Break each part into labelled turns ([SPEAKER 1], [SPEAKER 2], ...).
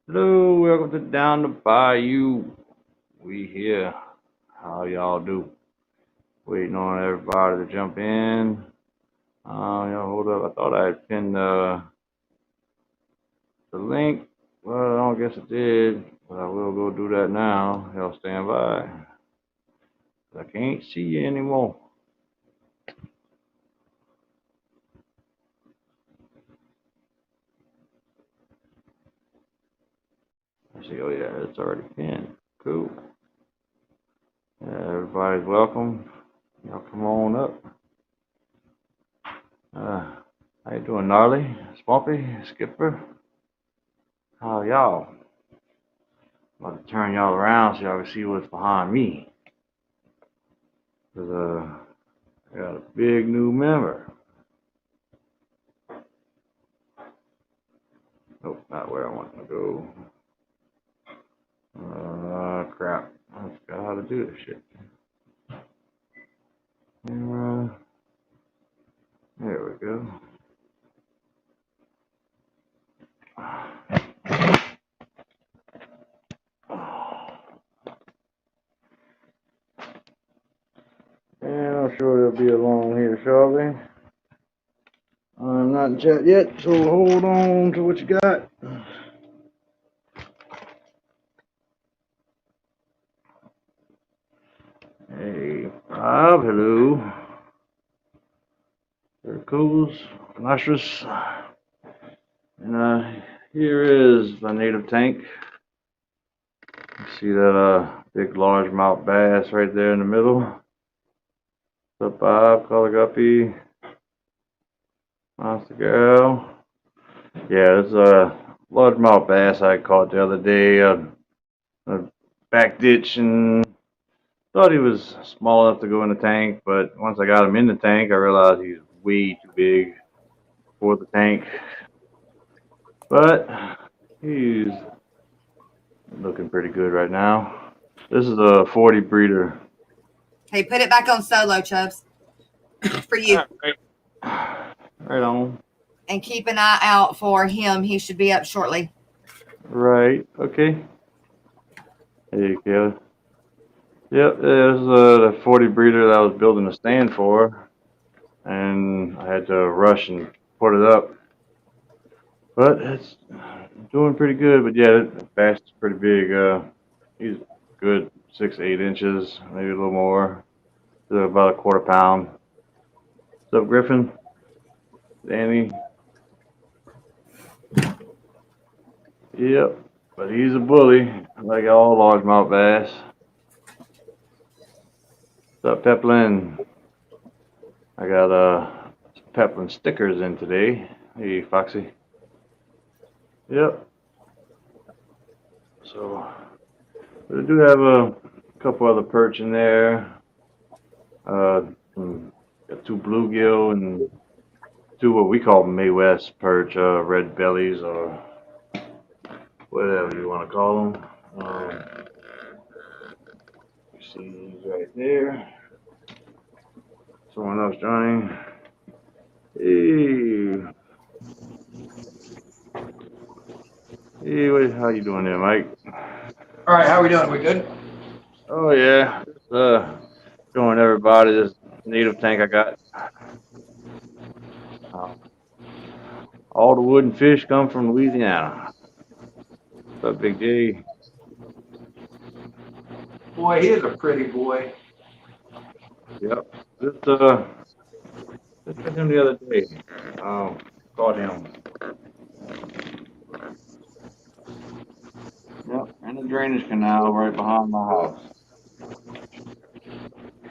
[SPEAKER 1] Hello, welcome to Down the Bayou. We here. How y'all do? Waiting on everybody to jump in. Y'all hold up. I thought I had pinned the link. Well, I don't guess it did, but I will go do that now. Y'all stand by. I can't see you anymore. I see. Oh yeah, it's already pinned. Cool. Yeah, everybody's welcome. Y'all come on up. How you doing, Gnarly, Swampy, Skipper? How y'all? I'm about to turn y'all around so y'all can see what's behind me. Cause I got a big new member. Nope, not where I want to go. Crap. I forgot how to do this shit. There we go. And I'm sure they'll be along here shortly. I'm not in chat yet, so hold on to what you got. Hey, Bob, hello. Circles, Nostrus. And here is the native tank. You see that big largemouth bass right there in the middle. What's up, Bob? Color Guppy. Monster Girl. Yeah, it's a largemouth bass I caught the other day. A back ditch, and thought he was small enough to go in the tank, but once I got him in the tank, I realized he's way too big for the tank. But he's looking pretty good right now. This is a 40 breeder.
[SPEAKER 2] Hey, put it back on solo, Chubbs. For you.
[SPEAKER 1] Right on.
[SPEAKER 2] And keep an eye out for him. He should be up shortly.
[SPEAKER 1] Right. Okay. There you go. Yep, this is the 40 breeder that I was building a stand for, and I had to rush and put it up. But it's doing pretty good. But yeah, the bass is pretty big. He's good 6 to 8 inches, maybe a little more. About a quarter pound. What's up, Griffin? Danny? Yep, but he's a bully, like all largemouth bass. What's up, Peplin? I got Peplin stickers in today. Hey, Foxy. Yep. So, but I do have a couple other perch in there. Got 2 bluegill and 2 what we call May West perch, red bellies or whatever you want to call them. You see these right there. Someone else joining. Hey. Hey, how you doing there, Mike?
[SPEAKER 3] All right, how are we doing? We good?
[SPEAKER 1] Oh yeah, just showing everybody this native tank I got. All the wood and fish come from Louisiana. What's up, Big J?
[SPEAKER 3] Boy, he is a pretty boy.
[SPEAKER 1] Yep. Just him the other day. Caught him. Yep, in the drainage canal right behind my house.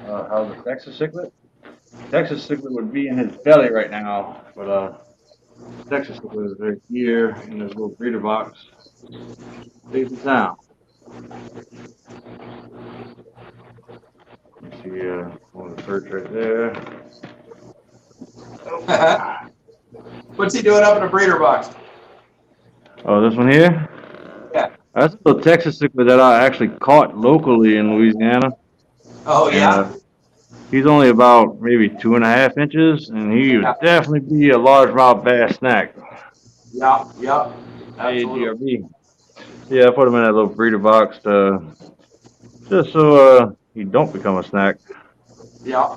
[SPEAKER 1] How's the Texas cichlid? Texas cichlid would be in his belly right now, but Texas cichlid is right here in this little breeder box. Safe and sound. You see one of the perch right there.
[SPEAKER 3] What's he doing up in a breeder box?
[SPEAKER 1] Oh, this one here?
[SPEAKER 3] Yeah.
[SPEAKER 1] That's a little Texas cichlid that I actually caught locally in Louisiana.
[SPEAKER 3] Oh, yeah?
[SPEAKER 1] He's only about maybe 2.5 inches, and he would definitely be a largemouth bass snack.
[SPEAKER 3] Yeah, yeah.
[SPEAKER 1] Hey,
[SPEAKER 3] Absolutely.
[SPEAKER 1] GRB. Yeah, I put him in that little breeder box just so he don't become a snack.
[SPEAKER 3] Yeah,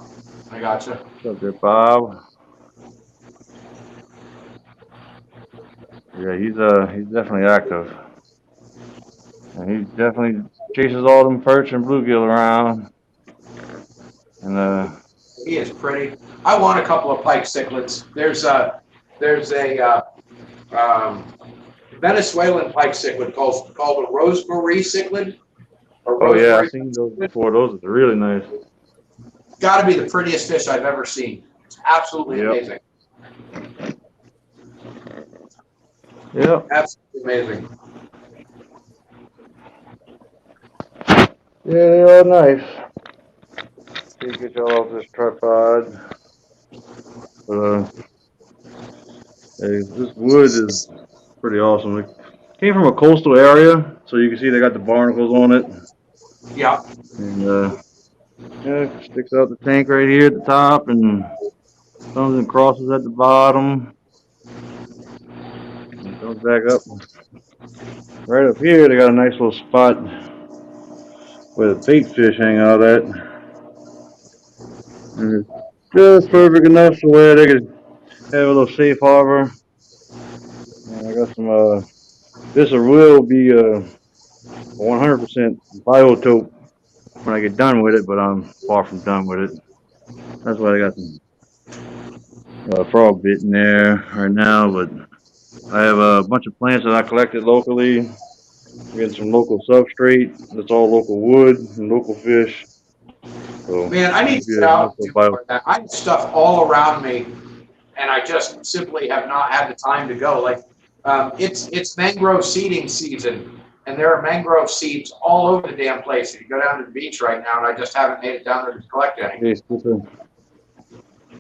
[SPEAKER 3] I gotcha.
[SPEAKER 1] What's up there, Bob? Yeah, he's definitely active. And he definitely chases all them perch and bluegill around. And
[SPEAKER 3] He is pretty. I want a couple of pike cichlids. There's a Venezuelan pike cichlid called a rosemary cichlid or
[SPEAKER 1] oh yeah, I've
[SPEAKER 3] rosemary.
[SPEAKER 1] seen those before. Those are really nice.
[SPEAKER 3] Got to be the prettiest fish I've ever seen. It's absolutely
[SPEAKER 1] Yep.
[SPEAKER 3] amazing.
[SPEAKER 1] Yep.
[SPEAKER 3] Absolutely amazing.
[SPEAKER 1] Yeah, they are nice. See, get y'all off this tripod. But hey, this wood is pretty awesome. It came from a coastal area, so you can see they got the barnacles on it.
[SPEAKER 3] Yeah.
[SPEAKER 1] And yeah, it sticks out the tank right here at the top and comes and crosses at the bottom. And comes back up. Right up here, they got a nice little spot where the bait fish hang out at. And it's just perfect enough so where they could have a little safe harbor. And I got some, this will be 100% biotope when I get done with it, but I'm far from done with it. That's why I got some frog bit in there right now, but I have a bunch of plants that I collected locally. We get some local substrate. That's all local wood and local fish. So
[SPEAKER 3] Man, I need
[SPEAKER 1] it'll
[SPEAKER 3] to
[SPEAKER 1] be
[SPEAKER 3] get
[SPEAKER 1] a
[SPEAKER 3] out
[SPEAKER 1] nice
[SPEAKER 3] and
[SPEAKER 1] little
[SPEAKER 3] do
[SPEAKER 1] bio.
[SPEAKER 3] more of that. I have stuff all around me, and I just simply have not had the time to go. Like, it's mangrove seeding season, and there are mangrove seeds all over the damn place. You go down to the beach right now, and I just haven't made it down there to collect any.
[SPEAKER 1] Hey,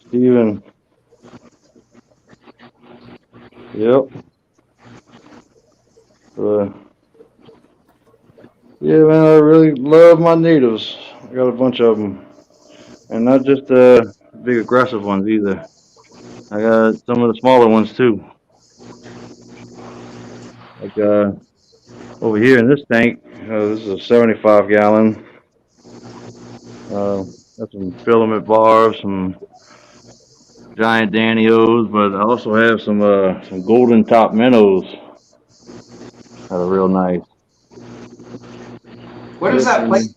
[SPEAKER 1] Steven. Yep. Uh, yeah, man, I really love my natives. I got a bunch of them. And not just the big aggressive ones either. I got some of the smaller ones too. Like over here in this tank, this is a 75 gallon. Got some filament barbs, some giant Danios, but I also have some golden top minnows that are real nice.
[SPEAKER 3] What is
[SPEAKER 1] Yep.
[SPEAKER 3] that place?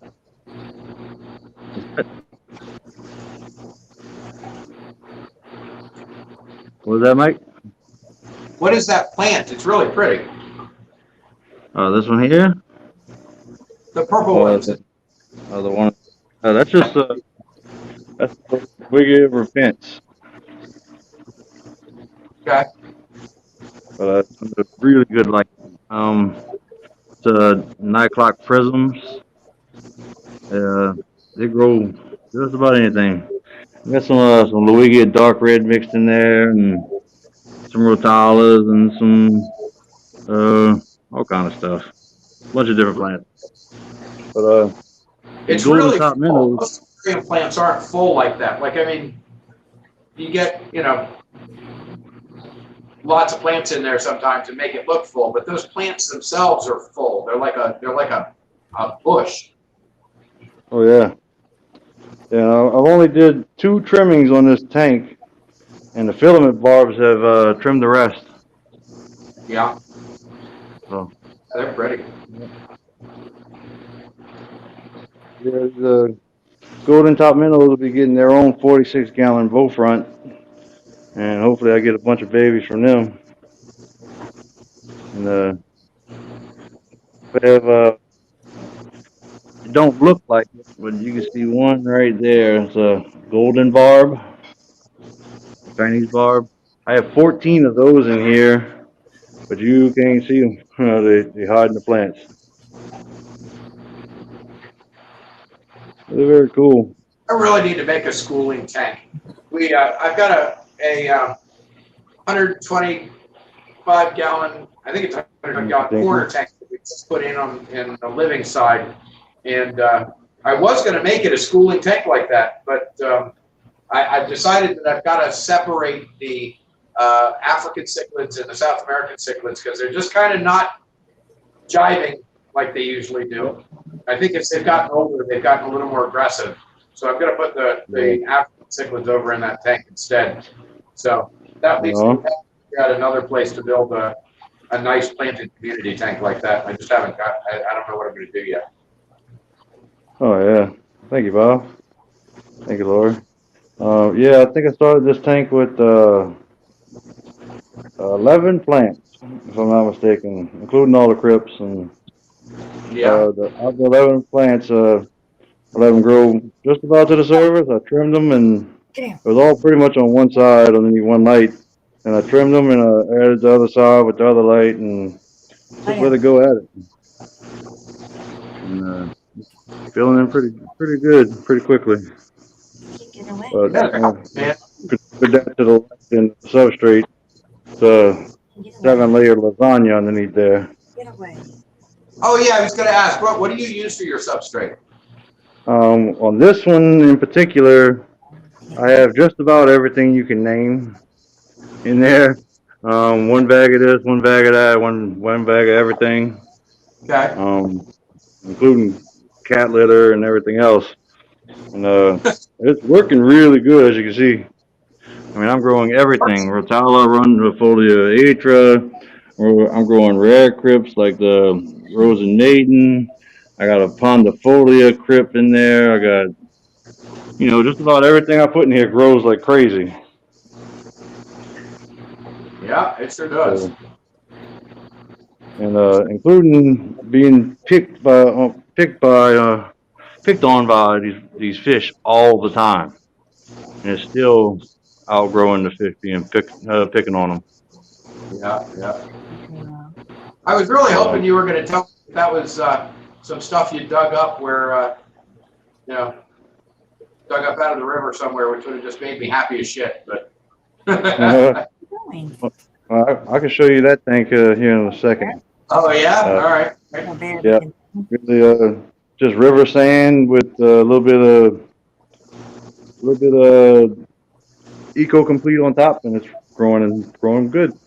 [SPEAKER 1] What was that, Mike?
[SPEAKER 3] What is that plant? It's really pretty.
[SPEAKER 1] This one here.
[SPEAKER 3] The purple
[SPEAKER 1] Uh,
[SPEAKER 3] ones.
[SPEAKER 1] the, the one. That's just that's the Wiggy Fence.
[SPEAKER 3] Okay.
[SPEAKER 1] But it's really good. Like it's 9 o'clock prisms. Uh, they grow just about anything. We got some Luigia dark red mixed in there, and some Rotalas, and some all kind of stuff. Bunch of different plants. But these
[SPEAKER 3] It's
[SPEAKER 1] golden
[SPEAKER 3] really
[SPEAKER 1] top
[SPEAKER 3] full.
[SPEAKER 1] minnows.
[SPEAKER 3] Most aquarium plants aren't full like that. Like, I mean, you get, lots of plants in there sometimes to make it look full, but those plants themselves are full. They're like a bush.
[SPEAKER 1] Oh yeah, yeah. I've only did 2 trimmings on this tank, and the filament barbs have trimmed the rest.
[SPEAKER 3] Yeah.
[SPEAKER 1] So
[SPEAKER 3] They're pretty.
[SPEAKER 1] yeah, the golden top minnows will be getting their own 46 gallon bow front, and hopefully I get a bunch of babies from them. And we have it don't look like it, but you can see one right there. It's a golden barb, Chinese barb. I have 14 of those in here, but you can't see them. They hide in the plants. They're very cool.
[SPEAKER 3] I really need to make a schooling tank. I've got a 125 gallon, I think it's a 125 gallon corner tank that we just put in the living side. And I was going to make it a schooling tank like that, but I've decided that I've got to separate the African cichlids and the South American cichlids because they're just kind of not jiving like they usually do. I think as they've gotten older, they've gotten a little more aggressive. So I'm going to put the African cichlids over in that tank instead. So that leaves me got another place to build a nice planted community tank like that. I just haven't got, I don't know what I'm going to do yet.
[SPEAKER 1] Oh, yeah. Thank you, Bob. Thank you, Lori. Yeah, I think I started this tank with 11 plants, if I'm not mistaken, including all the crypts. And
[SPEAKER 3] Yeah.
[SPEAKER 1] of the 11 plants, 11 grow just about to the surface. I trimmed them, and it was all pretty much on one side underneath one light. And I trimmed them, and I added the other side with the other light, and just let it go at it. And filling in pretty good, pretty quickly. But put that to the left in the substrate. The 7-layer lasagna underneath there.
[SPEAKER 3] Oh yeah, I was going to ask, what do you use for your substrate?
[SPEAKER 1] On this one in particular, I have just about everything you can name in there. One bag of this, one bag of that, one bag of everything.
[SPEAKER 3] Okay.
[SPEAKER 1] Including cat litter and everything else. And it's working really good, as you can see. I mean, I'm growing everything. Rotala, Rundifolia, Atra. I'm growing rare crypts like the Rose and Maiden. I got a Pondifolia crypt in there. I got, just about everything I put in here grows like crazy.
[SPEAKER 3] Yeah, it sure does.
[SPEAKER 1] So, and including being picked on by these fish all the time, and it's still outgrowing the fish being picking on them.
[SPEAKER 3] Yeah. I was really hoping you were going to tell me that was some stuff you dug up where, dug up out of the river somewhere, which would have just made me happy as shit. But
[SPEAKER 1] I can show you that tank here in a second.
[SPEAKER 3] Oh yeah, all right.
[SPEAKER 1] Yeah, really, just river sand with a little bit of Eco Complete on top, and it's growing good.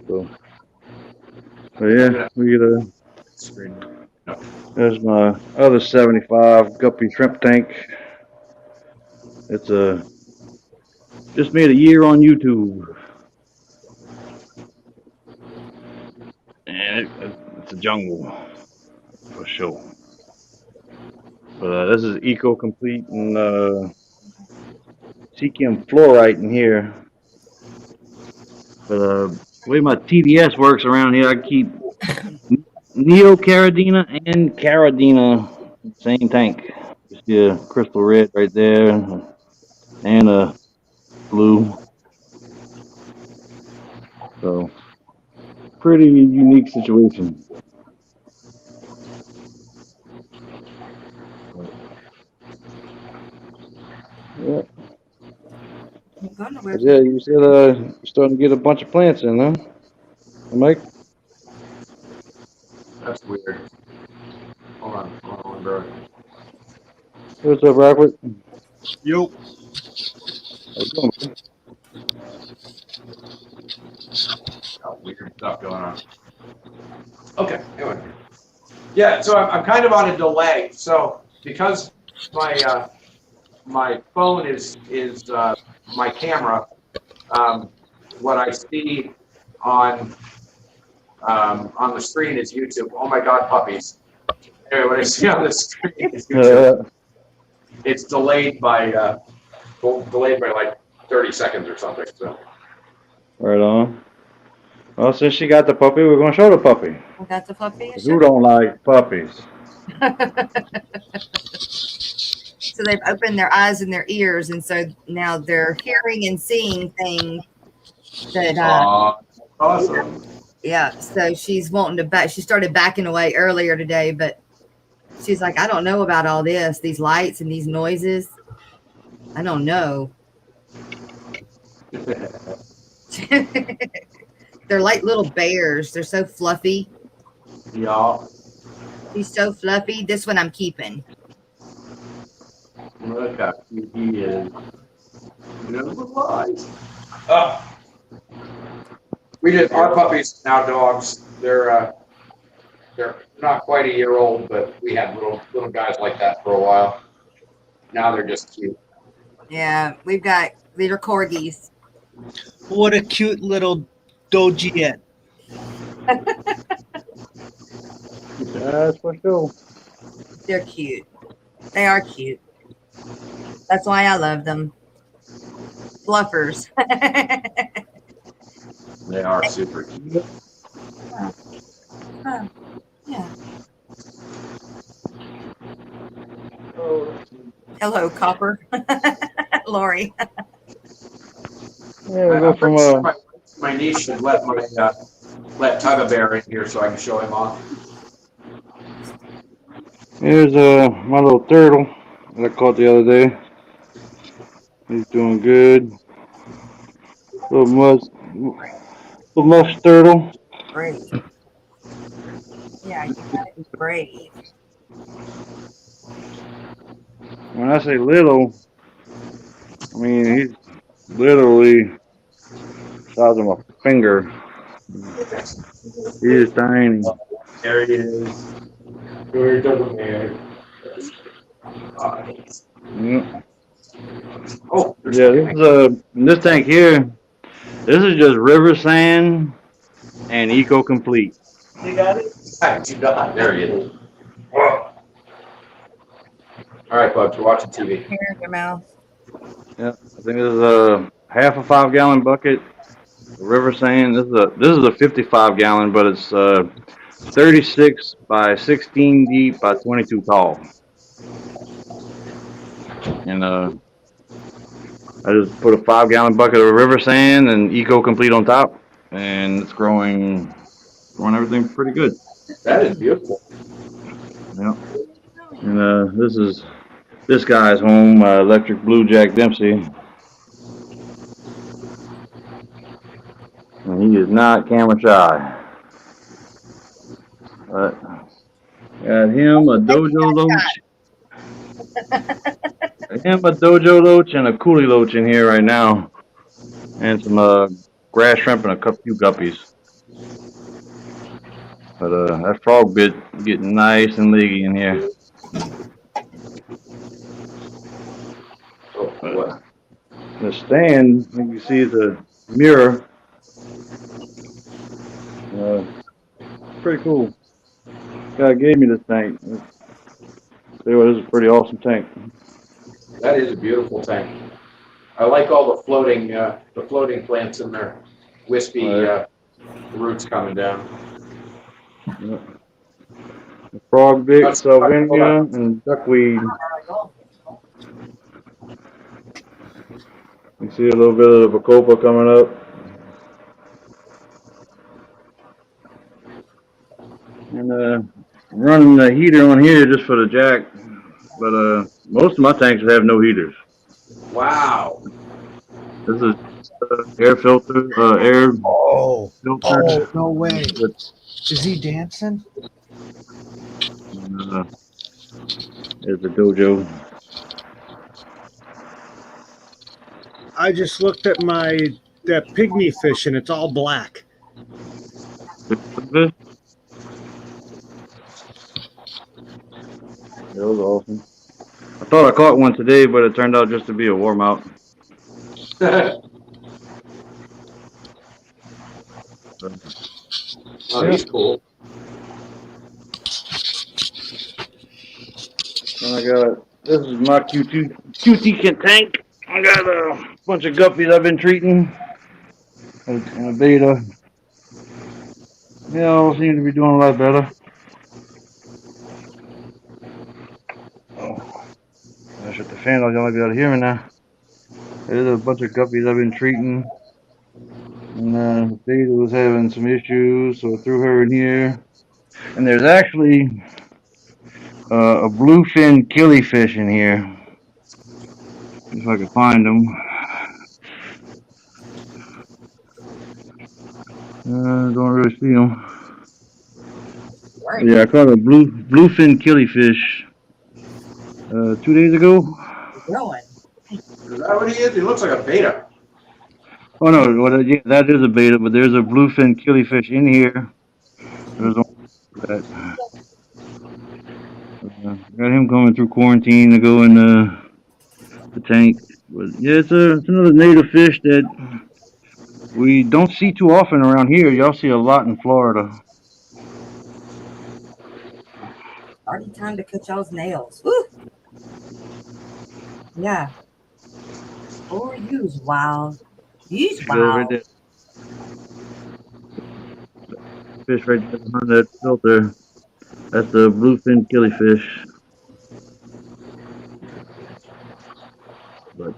[SPEAKER 1] So yeah, we get there's my other 75 guppy shrimp tank. It's just made a year on YouTube, and it's a jungle for sure. But this is Eco Complete and Cecum fluorite in here. But the way my TDS works around here, I keep Neocaridina and Caridina same tank. You see a crystal red right there, and a blue. So pretty unique situation. Yeah. Yeah, you said you're starting to get a bunch of plants in, huh? Mike?
[SPEAKER 3] That's weird. Hold on, bro.
[SPEAKER 1] What's up, Robert?
[SPEAKER 4] Yo.
[SPEAKER 1] How you doing, man?
[SPEAKER 3] Got weird stuff going on. Okay, anyway. Yeah, so I'm kind of on a delay. So because my my phone is my camera, what I see on the screen is YouTube. Oh my God, puppies! Anyway, what I see on the screen is YouTube. It's delayed by like 30 seconds or something. So.
[SPEAKER 1] Right on. Well, since she got the puppy, we're gonna show the puppy.
[SPEAKER 2] I got the puppy.
[SPEAKER 1] Who don't like puppies?
[SPEAKER 2] So they've opened their eyes and their ears, and so now they're hearing and seeing things that.
[SPEAKER 3] Awesome.
[SPEAKER 2] Yeah. So she's wanting to back. She started backing away earlier today, but she's like, I don't know about all this, these lights and these noises. I don't know. They're like little bears. They're so fluffy.
[SPEAKER 3] Yeah.
[SPEAKER 2] He's so fluffy. This one I'm keeping.
[SPEAKER 3] Look how cute he is. You know the lies. Oh. Our puppies now dogs. They're not quite a year old, but we had little guys like that for a while. Now they're just cute.
[SPEAKER 2] Yeah, these are corgis.
[SPEAKER 4] What a cute little Dojiet.
[SPEAKER 1] That's for sure.
[SPEAKER 2] They're cute. They are cute. That's why I love them. Fluffers.
[SPEAKER 3] They are super cute.
[SPEAKER 2] Yeah. Hello, Copper. Lori.
[SPEAKER 1] Yeah, we go
[SPEAKER 3] I'm
[SPEAKER 1] from
[SPEAKER 3] pretty sure my niece should let Tug-a-Bear in here so I can show him off.
[SPEAKER 1] here's my little turtle that I caught the other day. He's doing good. Little musk turtle.
[SPEAKER 2] Brave. Yeah, you gotta be brave.
[SPEAKER 1] When I say little, I mean he's literally the size of my finger. He is tiny.
[SPEAKER 3] There he is. Very Tug-a-Bear.
[SPEAKER 1] Yep.
[SPEAKER 3] Oh,
[SPEAKER 1] Yeah, this tank here. This is just river sand and eco complete.
[SPEAKER 4] You got it?
[SPEAKER 3] I do not. There he is. All right, Bugs, you're watching TV.
[SPEAKER 2] Hair in your mouth.
[SPEAKER 1] Yeah, I think this is a half a 5-gallon bucket. River sand. This is a 55-gallon, but it's 36 by 16 deep by 22 tall. And I just put a 5-gallon bucket of river sand and eco complete on top, and it's growing everything pretty good.
[SPEAKER 3] That is beautiful.
[SPEAKER 1] Yeah. And this is this guy's home, Electric Blue Jack Dempsey. And he is not camera shy. But got him a dojo loach. A dojo loach and a coolie loach in here right now. And some grass shrimp and a few guppies. But that frog bit getting nice and leggy in here.
[SPEAKER 3] What?
[SPEAKER 1] The stand, you can see the mirror. Pretty cool. Guy gave me this tank. This is a pretty awesome tank.
[SPEAKER 3] That is a beautiful tank. I like all the floating plants in there. Wispy roots coming down.
[SPEAKER 1] Yeah. Frog bait, salvinia, and duckweed. You see a little bit of the bacopa coming up. And I'm running the heater on here just for the jack. But most of my tanks have no heaters.
[SPEAKER 3] Wow.
[SPEAKER 1] This is air filter, air
[SPEAKER 4] Oh,
[SPEAKER 1] filter.
[SPEAKER 4] no way.
[SPEAKER 1] With,
[SPEAKER 4] Is he dancing?
[SPEAKER 1] there's the dojo.
[SPEAKER 4] I just looked at that pygmy fish and it's all black.
[SPEAKER 1] That was awesome. I thought I caught one today, but it turned out just to be a warm out.
[SPEAKER 3] Oh, he's cool.
[SPEAKER 1] And this is my QT tank. I got a bunch of guppies I've been treating. And a beta. Yeah, all seem to be doing a lot better. Oh, I shut the fan off. You might be able to hear me now. There's a bunch of guppies I've been treating. And the beta was having some issues, so I threw her in here. And there's actually a bluefin killifish in here. If I can find them. Don't really see them. Yeah, I caught a bluefin killifish 2 days ago.
[SPEAKER 2] Growing.
[SPEAKER 3] Is that what he is? He looks like a beta.
[SPEAKER 1] Oh no, well, yeah, that is a beta, but there's a bluefin killifish in here. There's one that got him coming through quarantine to go in the tank. But yeah, it's another native fish that we don't see too often around here. Y'all see a lot in Florida.
[SPEAKER 2] Already time to cut y'all's nails. Woo! Yeah. Oh, you's wild. You's
[SPEAKER 1] There you go, right
[SPEAKER 2] wild.
[SPEAKER 1] there. Fish right there behind that filter. That's the bluefin killifish. But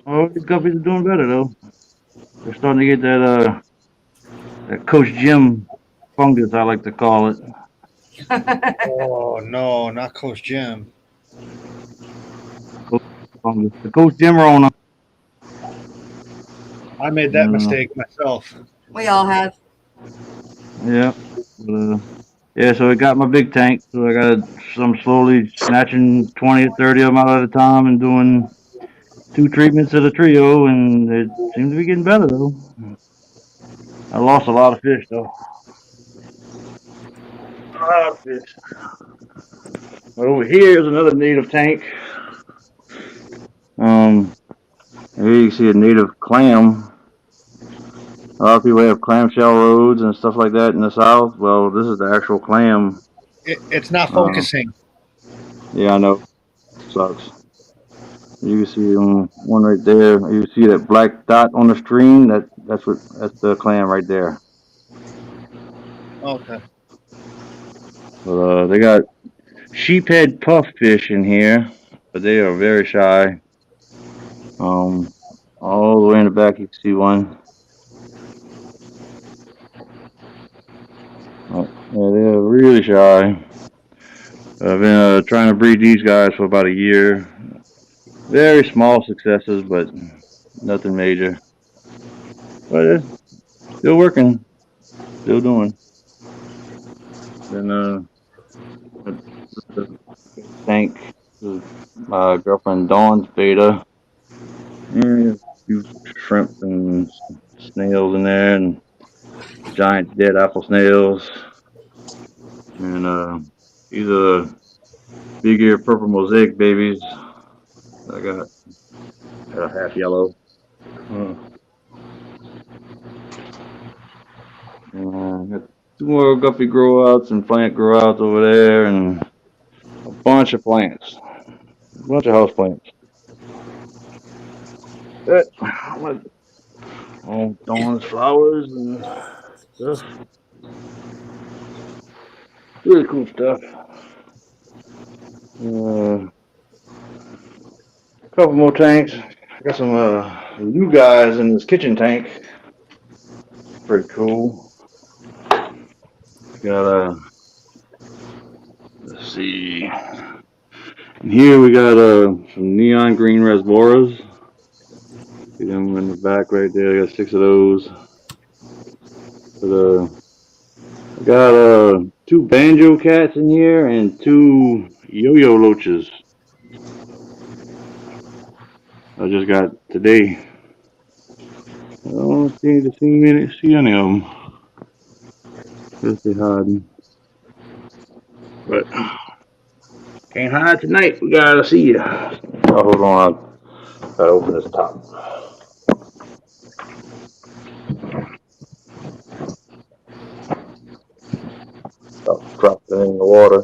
[SPEAKER 1] oh, these guppies are doing better though. They're starting to get that Coach Jim fungus, I like to call it.
[SPEAKER 4] Oh no, not Coach Jim.
[SPEAKER 1] Coach fungus. The Coach Jim Rona.
[SPEAKER 4] I made that
[SPEAKER 1] Uh,
[SPEAKER 4] mistake myself.
[SPEAKER 2] We all have.
[SPEAKER 1] yeah. But, yeah, so it got my big tank. So I'm slowly snatching 20 or 30 of them out at a time and doing 2 treatments of the trio, and it seems to be getting better though. I lost a lot of fish though. A lot of fish. But over here is another native tank. Here you can see a native clam. A lot of people have clamshell roads and stuff like that in the south. Well, this is the actual clam.
[SPEAKER 4] It's not
[SPEAKER 1] Uh,
[SPEAKER 4] focusing.
[SPEAKER 1] yeah, I know. Sucks. You can see one right there. You see that black dot on the screen? That's the clam right there.
[SPEAKER 4] Okay.
[SPEAKER 1] But they got sheephead pufffish in here, but they are very shy. Um, all the way in the back you can see one. Yeah, they're really shy. I've been trying to breed these guys for about a year. Very small successes, but nothing major. But it's still working, still doing. Then the tank, my girlfriend Dawn's beta, and a few shrimp and snails in there, and giant dead apple snails, and these are big ear purple mosaic babies. I got half yellow. Uh, got 2 more guppy grow outs and plant grow outs over there, and a bunch of plants, a bunch of house plants. But all Dawn's flowers and stuff. Really cool stuff. A couple more tanks. I got some new guys in this kitchen tank. Pretty cool. Got let's see. And here we got some neon green rasboras. See them in the back right there. I got 6 of those. But I got 2 banjo cats in here and 2 yo-yo loaches. I just got today. I don't see any of them. Guess they hiding. But can't hide tonight. We gotta see you. Oh, hold on. I gotta open this top. Oh, dropped it in the water.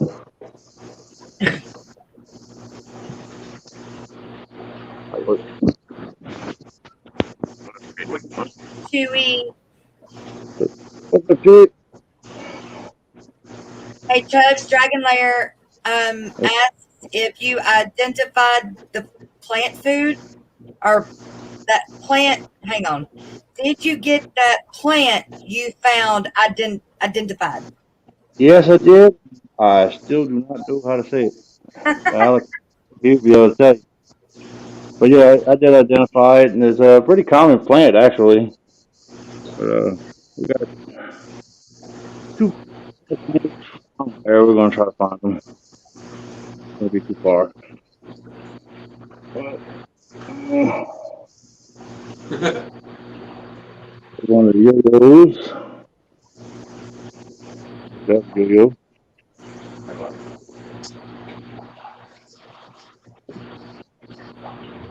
[SPEAKER 2] Chewy.
[SPEAKER 1] What's the kid?
[SPEAKER 2] Hey, Chubbs, Dragon Lair asks if you identified the plant food or that plant. Hang on. Did you get that plant you found identified?
[SPEAKER 1] Yes, I did. I still do not know how to say it. Alex, he'll be able to tell you. But yeah, I did identify it, and it's a pretty common plant actually. But we got 2 there. We're gonna try to find them. It'll be too far. But One of the yo-yos. That's yo-yo.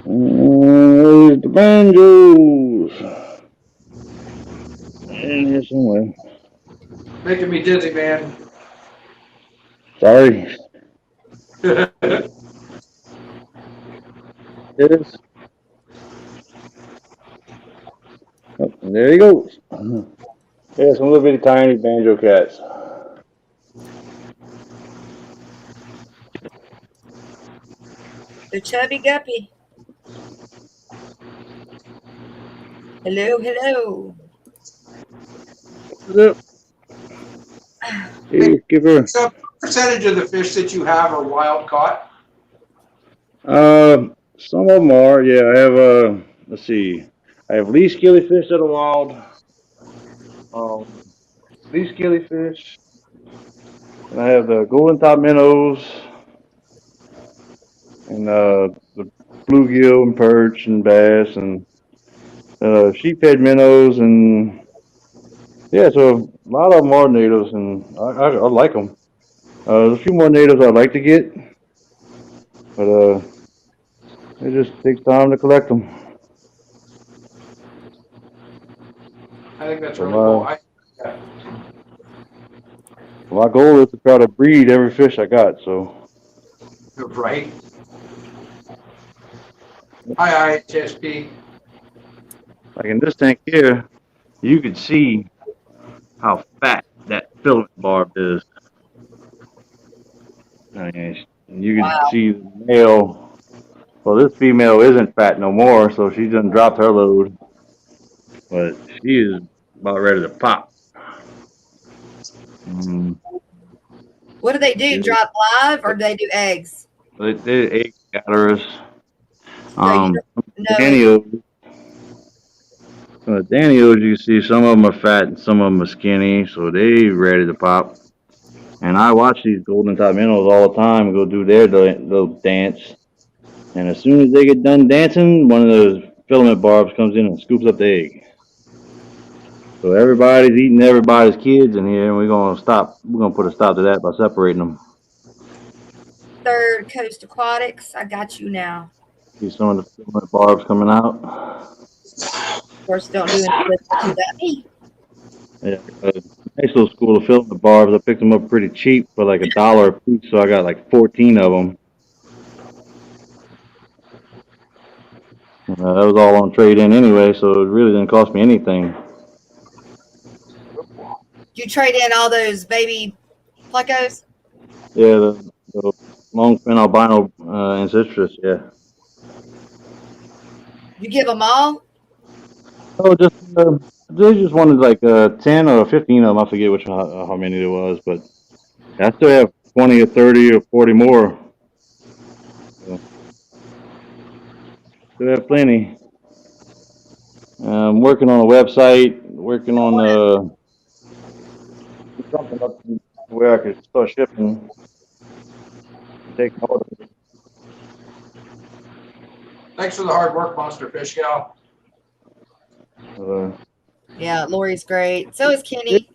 [SPEAKER 1] There's the banjos. In here somewhere.
[SPEAKER 3] Making me dizzy, man.
[SPEAKER 1] Sorry. Yes. Oh, there he goes. Yeah, some little bitty tiny banjo cats.
[SPEAKER 2] The chubby guppy. Hello, hello.
[SPEAKER 1] What's up? Hey, Skipper.
[SPEAKER 3] So, what percentage of the fish that you have are wild caught?
[SPEAKER 1] Some of them are. Yeah, I have let's see. I have least killifish that are wild. Least killifish. And I have the golden top minnows. And the bluegill and perch and bass and sheephead minnows and yeah, so a lot of them are natives and I like them. There's a few more natives I'd like to get, but it just takes time to collect them.
[SPEAKER 3] I think that's
[SPEAKER 1] So
[SPEAKER 3] really cool.
[SPEAKER 1] my goal is to try to breed every fish I got. So
[SPEAKER 3] Right. Hi, HSP.
[SPEAKER 1] like in this tank here, you can see how fat that filament barb is. I mean, you can
[SPEAKER 2] Wow.
[SPEAKER 1] see the male. Well, this female isn't fat no more, so she done dropped her load. But she is about ready to pop.
[SPEAKER 2] What do they do?
[SPEAKER 1] Yeah.
[SPEAKER 2] Drop live or do they do eggs?
[SPEAKER 1] They're egg gatherers.
[SPEAKER 2] So you don't know it.
[SPEAKER 1] Daniels, you can see some of them are fat and some of them are skinny, so they ready to pop. And I watch these golden top minnows all the time go do their little dance. And as soon as they get done dancing, one of those filament barbs comes in and scoops up the egg. So everybody's eating everybody's kids in here, and we're gonna stop. We're gonna put a stop to that by separating them.
[SPEAKER 2] Third Coast Aquatics. I got you now.
[SPEAKER 1] See some of the filament barbs coming out.
[SPEAKER 2] Of course, don't do any listening without me.
[SPEAKER 1] Yeah, nice little school of filament barbs. I picked them up pretty cheap for like $1 a piece, so I got like 14 of them. That was all on trade in anyway, so it really didn't cost me anything.
[SPEAKER 2] You trade in all those baby plecos?
[SPEAKER 1] Yeah, the long fin albino ancestors, yeah.
[SPEAKER 2] You give them all?
[SPEAKER 1] Oh, they just wanted like 10 or 15 of them. I forget how many there was, but I still have 20 or 30 or 40 more. So, still have plenty. I'm working on a website, working on something up to where I could start shipping, taking orders.
[SPEAKER 3] Thanks for the hard work, Monster Fish Gal.
[SPEAKER 2] Yeah, Lori's great. So is Kenny.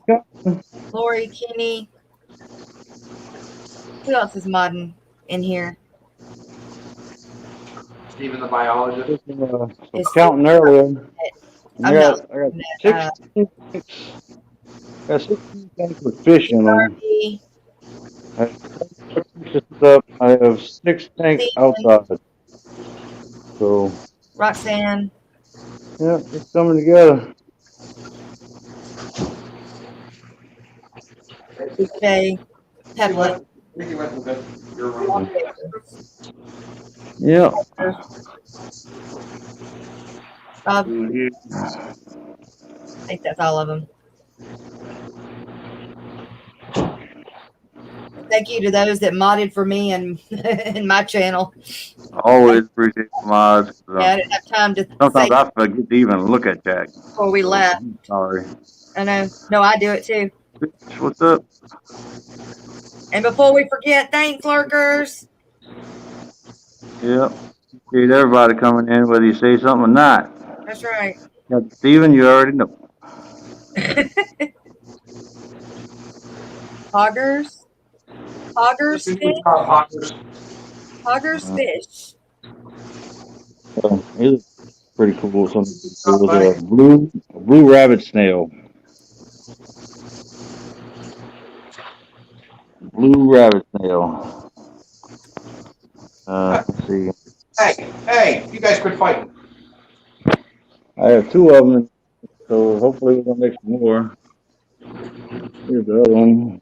[SPEAKER 2] Lori, Kenny. Who else is modding in here?
[SPEAKER 3] Stephen the biologist.
[SPEAKER 1] Counting earlier. I got 16 tanks with fish in them. I have 6 tanks outside. So
[SPEAKER 2] Roxanne.
[SPEAKER 1] yeah, it's coming together.
[SPEAKER 2] Okay. Pepper.
[SPEAKER 1] Yeah.
[SPEAKER 2] I think that's all of them. Thank you to those that modded for me and in my channel.
[SPEAKER 1] Always appreciate the mods.
[SPEAKER 2] Yeah, I didn't have time to
[SPEAKER 1] Sometimes
[SPEAKER 2] say
[SPEAKER 1] I forget to even look at chat
[SPEAKER 2] before we left.
[SPEAKER 1] Sorry.
[SPEAKER 2] I know. No, I do it too.
[SPEAKER 1] What's up?
[SPEAKER 2] And before we forget, thanks, lurkers.
[SPEAKER 1] Yeah. appreciate everybody coming in, whether you say something or not.
[SPEAKER 2] That's right.
[SPEAKER 1] Steven, you already know.
[SPEAKER 2] Hoggers. Hoggers
[SPEAKER 3] Good
[SPEAKER 2] fish.
[SPEAKER 3] job, Hawkers.
[SPEAKER 2] Hoggers fish.
[SPEAKER 1] It's pretty cool. Something
[SPEAKER 3] Good
[SPEAKER 1] cool
[SPEAKER 3] job,
[SPEAKER 1] with
[SPEAKER 3] buddy.
[SPEAKER 1] a blue rabbit snail. Blue rabbit snail. Let's see.
[SPEAKER 3] Hey, you guys quit fighting.
[SPEAKER 1] I have two of them, so hopefully we're gonna make some more. Here's the other one.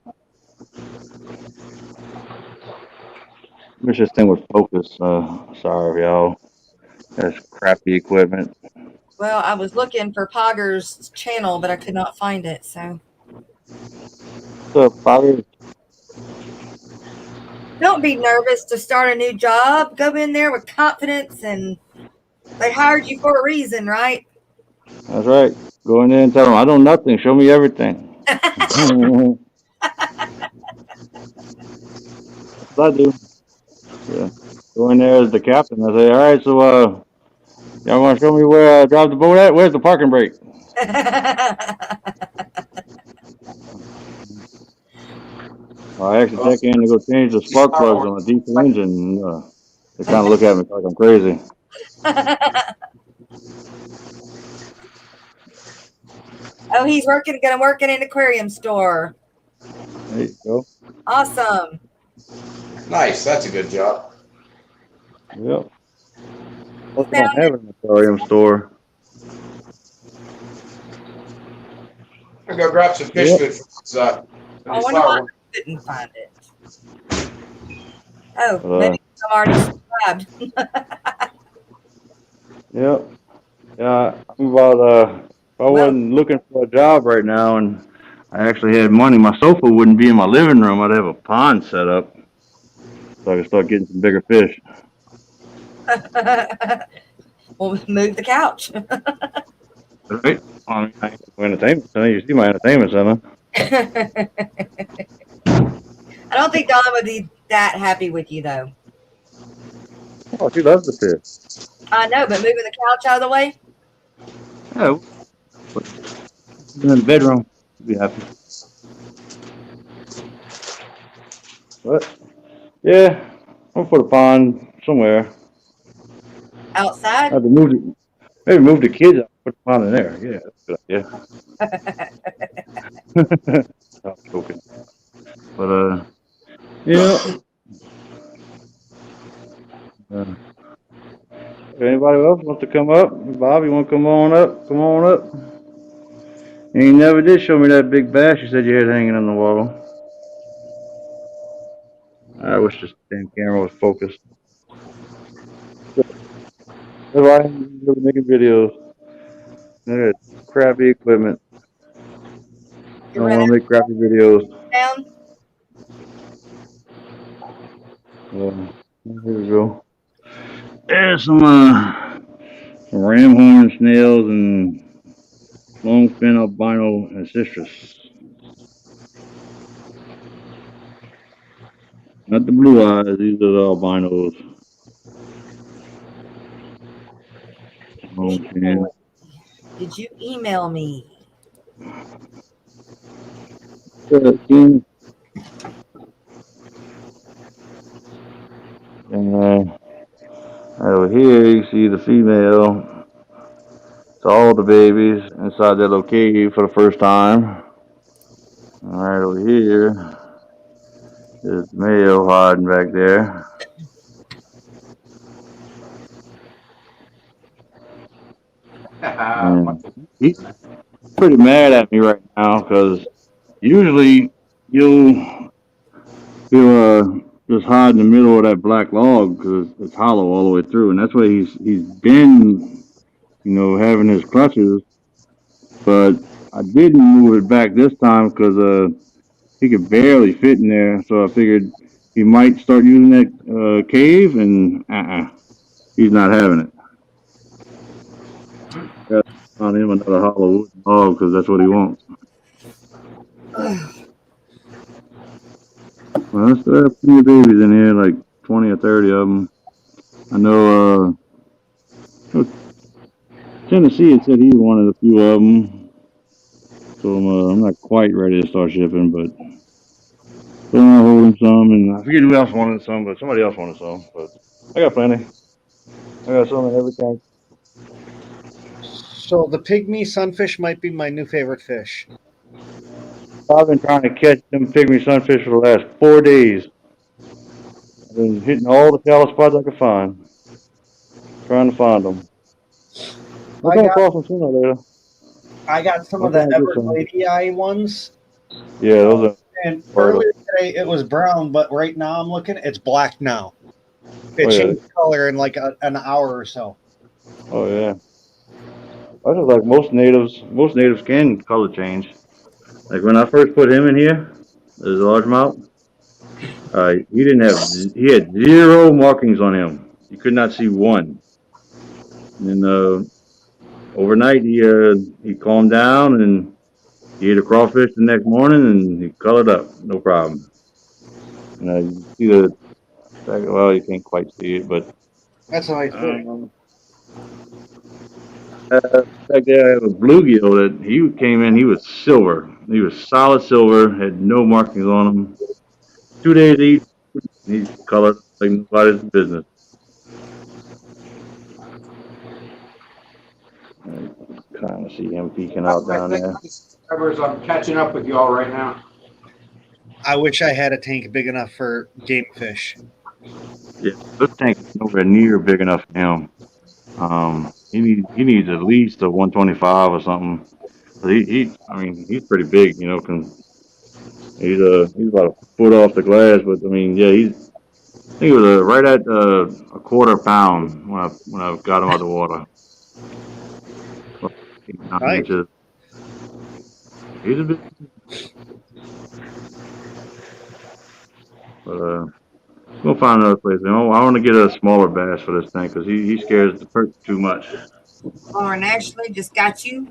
[SPEAKER 1] Wish this thing would focus. Sorry, y'all. That's crappy equipment.
[SPEAKER 2] Well, I was looking for Pogger's channel, but I could not find it. So
[SPEAKER 1] What's up, Father?
[SPEAKER 2] don't be nervous to start a new job. Go in there with confidence, and they hired you for a reason, right?
[SPEAKER 1] That's right. Go in there and tell them I know nothing. Show me everything. I do. Yeah. Go in there as the captain. I say, all right, so y'all want to show me where I drive the boat at? Where's the parking brake? I actually check in to go change the spark plugs on a diesel engine. And, they kind of look at me like I'm crazy.
[SPEAKER 2] Oh, he's gonna work in an aquarium store.
[SPEAKER 1] There you go.
[SPEAKER 2] Awesome.
[SPEAKER 3] Nice, that's a good job.
[SPEAKER 1] Yep. Most don't have an aquarium store.
[SPEAKER 3] I'm gonna go grab some fish
[SPEAKER 1] Yep.
[SPEAKER 3] food from
[SPEAKER 2] I wonder why I couldn't find it. Oh, maybe I'm already subscribed.
[SPEAKER 1] Yep. Yeah, I'm about if I wasn't looking for a job right now and I actually had money, my sofa wouldn't be in my living room. I'd have a pond set up so I could start getting some bigger fish.
[SPEAKER 2] Well, move the couch.
[SPEAKER 1] Right? I mean, I ain't no entertainment center. You see my entertainment center.
[SPEAKER 2] I don't think Dawn would be that happy with you, though.
[SPEAKER 1] Oh, she loves the fish.
[SPEAKER 2] I know, but moving the couch out of the way?
[SPEAKER 1] Yeah. In the bedroom. She'd be happy. But yeah, I'll put a pond somewhere. I
[SPEAKER 2] Outside?
[SPEAKER 1] have to move it. Maybe move the kids out, put the pond in there. Yeah, that's a good idea. Stop joking. But yeah. If anybody else wants to come up, Bob, you want to come on up? Come on up. And you never did show me that big bass you said you had hanging on the wall. I wish this damn camera was focused. That's why I'm making videos. Look at crappy equipment. I don't want to make crappy videos.
[SPEAKER 2] Down?
[SPEAKER 1] Here we go. There's some ram horn snails and longfin albino and citrus. Not the blue eyes, these are the albinos. Longfin.
[SPEAKER 2] Did you email me?
[SPEAKER 1] And over here you see the female. It's all the babies inside that little cave for the first time. All right, over here is the male hiding back there. And he's pretty mad at me right now because usually you'll just hide in the middle of that black log because it's hollow all the way through, and that's why he's been, having his clutches. But I didn't move it back this time because he could barely fit in there. So I figured he might start using that cave, and he's not having it. Got on him another hollow wooden log because that's what he wants. Well, there's plenty of babies in here, like 20 or 30 of them. I know Tennessee had said he wanted a few of them, so I'm not quite ready to start shipping, but still not holding some, and I forget who else wanted some, but somebody else wanted some. But I got plenty. I got some in every tank.
[SPEAKER 4] So the pygmy sunfish might be my new favorite fish.
[SPEAKER 1] I've been trying to catch them pygmy sunfish for the last 4 days. I've been hitting all the shallow spots I could find, trying to find them. I'll
[SPEAKER 4] I
[SPEAKER 1] come
[SPEAKER 4] got
[SPEAKER 1] across them sooner or later.
[SPEAKER 4] I got some
[SPEAKER 1] I'm
[SPEAKER 4] of the
[SPEAKER 1] trying to get some.
[SPEAKER 4] Everglades ones.
[SPEAKER 1] Yeah, those are
[SPEAKER 4] And
[SPEAKER 1] part of.
[SPEAKER 4] earlier today it was brown, but right now I'm looking, it's black now. It
[SPEAKER 1] Oh yeah,
[SPEAKER 4] changed color in like an hour or so.
[SPEAKER 1] oh yeah. I just like most natives. Most natives can color change. Like when I first put him in here, as a largemouth, he didn't have. He had zero markings on him. You could not see one. And then overnight, he calmed down and he ate a crawfish the next morning and he colored up, no problem. You see the well, you can't quite see it, but
[SPEAKER 4] That's a nice fish.
[SPEAKER 1] um, back there I have a bluegill that he came in. He was silver. He was solid silver. Had no markings on him. 2 days each. He's colored like nobody's business. I kind of see him peeking
[SPEAKER 3] That's
[SPEAKER 1] out
[SPEAKER 3] my
[SPEAKER 1] down
[SPEAKER 3] thing,
[SPEAKER 1] there.
[SPEAKER 3] subscribers. I'm catching up with y'all right now.
[SPEAKER 4] I wish I had a tank big enough for game fish.
[SPEAKER 1] Yeah, this tank is nowhere near big enough for him. He needs at least a 125 or something. But I mean, he's pretty big, you know. He's about a foot off the glass, but I mean, yeah, I think it was right at a quarter pound when I got him out of the water. About 9
[SPEAKER 4] Nice.
[SPEAKER 1] inches. He's a bit, but we'll find another place. I want to get a smaller bass for this tank because he scares the perch too much.
[SPEAKER 2] Lauren Ashley just got you.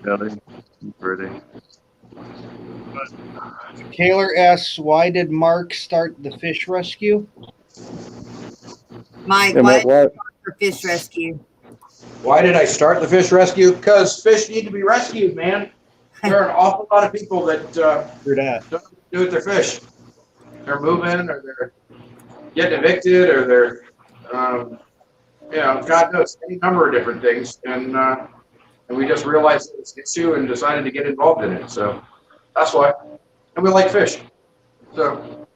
[SPEAKER 1] Really, pretty.
[SPEAKER 4] Taylor asks, why did Mark start the fish rescue?
[SPEAKER 2] Mike,
[SPEAKER 1] Yeah,
[SPEAKER 2] why
[SPEAKER 1] Mark,
[SPEAKER 2] did you
[SPEAKER 1] what?
[SPEAKER 2] start for fish rescue?
[SPEAKER 3] Why did I start the fish rescue? Because fish need to be rescued, man. There are an awful lot of people that
[SPEAKER 4] For that.
[SPEAKER 3] don't know what to do with their fish. They're moving, or they're getting evicted, or they're, God knows, any number of different things. And we just realized it's an issue and decided to get involved in it. So that's why. And we like fish. So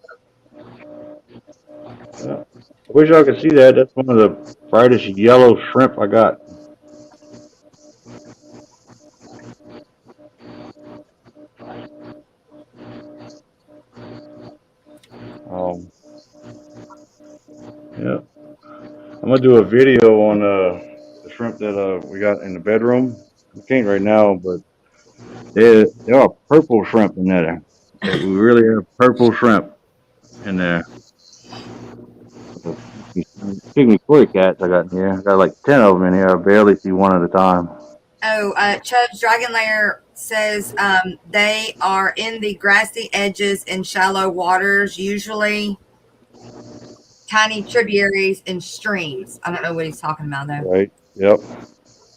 [SPEAKER 1] I wish y'all could see that. That's one of the brightest yellow shrimp I got. Um, yeah. I'm gonna do a video on the shrimp that we got in the bedroom. We can't right now, but there are purple shrimp in there. We really have purple shrimp in there. Pygmy koi cats I got in here. I got like 10 of them in here. I barely see one at a time.
[SPEAKER 2] Oh, Chubb's Dragon Lair says they are in the grassy edges in shallow waters, usually tiny tributaries and streams. I don't know what he's talking about though.
[SPEAKER 1] Right. Yep.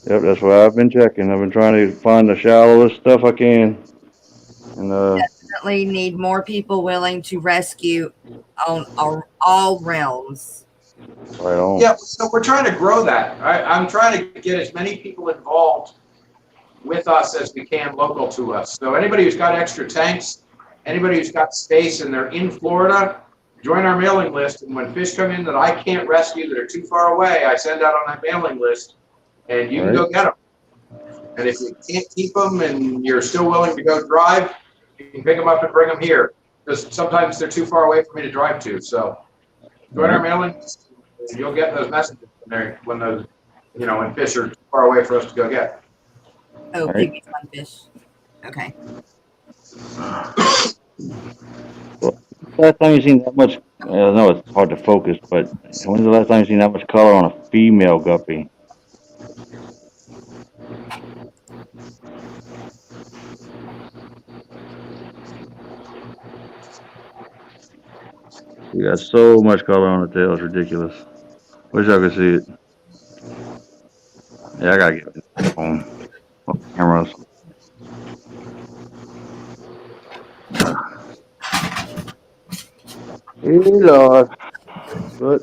[SPEAKER 1] Yep. That's what I've been checking. I've been trying to find the shallowest stuff I can. And
[SPEAKER 2] Definitely need more people willing to rescue on all realms.
[SPEAKER 1] right on.
[SPEAKER 3] yeah, so we're trying to grow that. I'm trying to get as many people involved with us as we can, local to us. So anybody who's got extra tanks, anybody who's got space and they're in Florida, join our mailing list. And when fish come in that I can't rescue, that are too far away, I send out on that mailing list, and you can go get them. And if you can't keep them and you're still willing to go drive, you can pick them up and bring them here. Because sometimes they're too far away for me to drive to. So join our mailing list, and you'll get those messages when those, when fish are too far away for us to go get.
[SPEAKER 2] Oh,
[SPEAKER 1] All right.
[SPEAKER 2] pygmy sunfish. Okay.
[SPEAKER 1] Last time you seen that much? I know it's hard to focus, but when's the last time you seen that much color on a female guppy? You got so much color on the tail, it's ridiculous. Wish I could see it. Yeah, I gotta get on cameras. Hey, Lord. But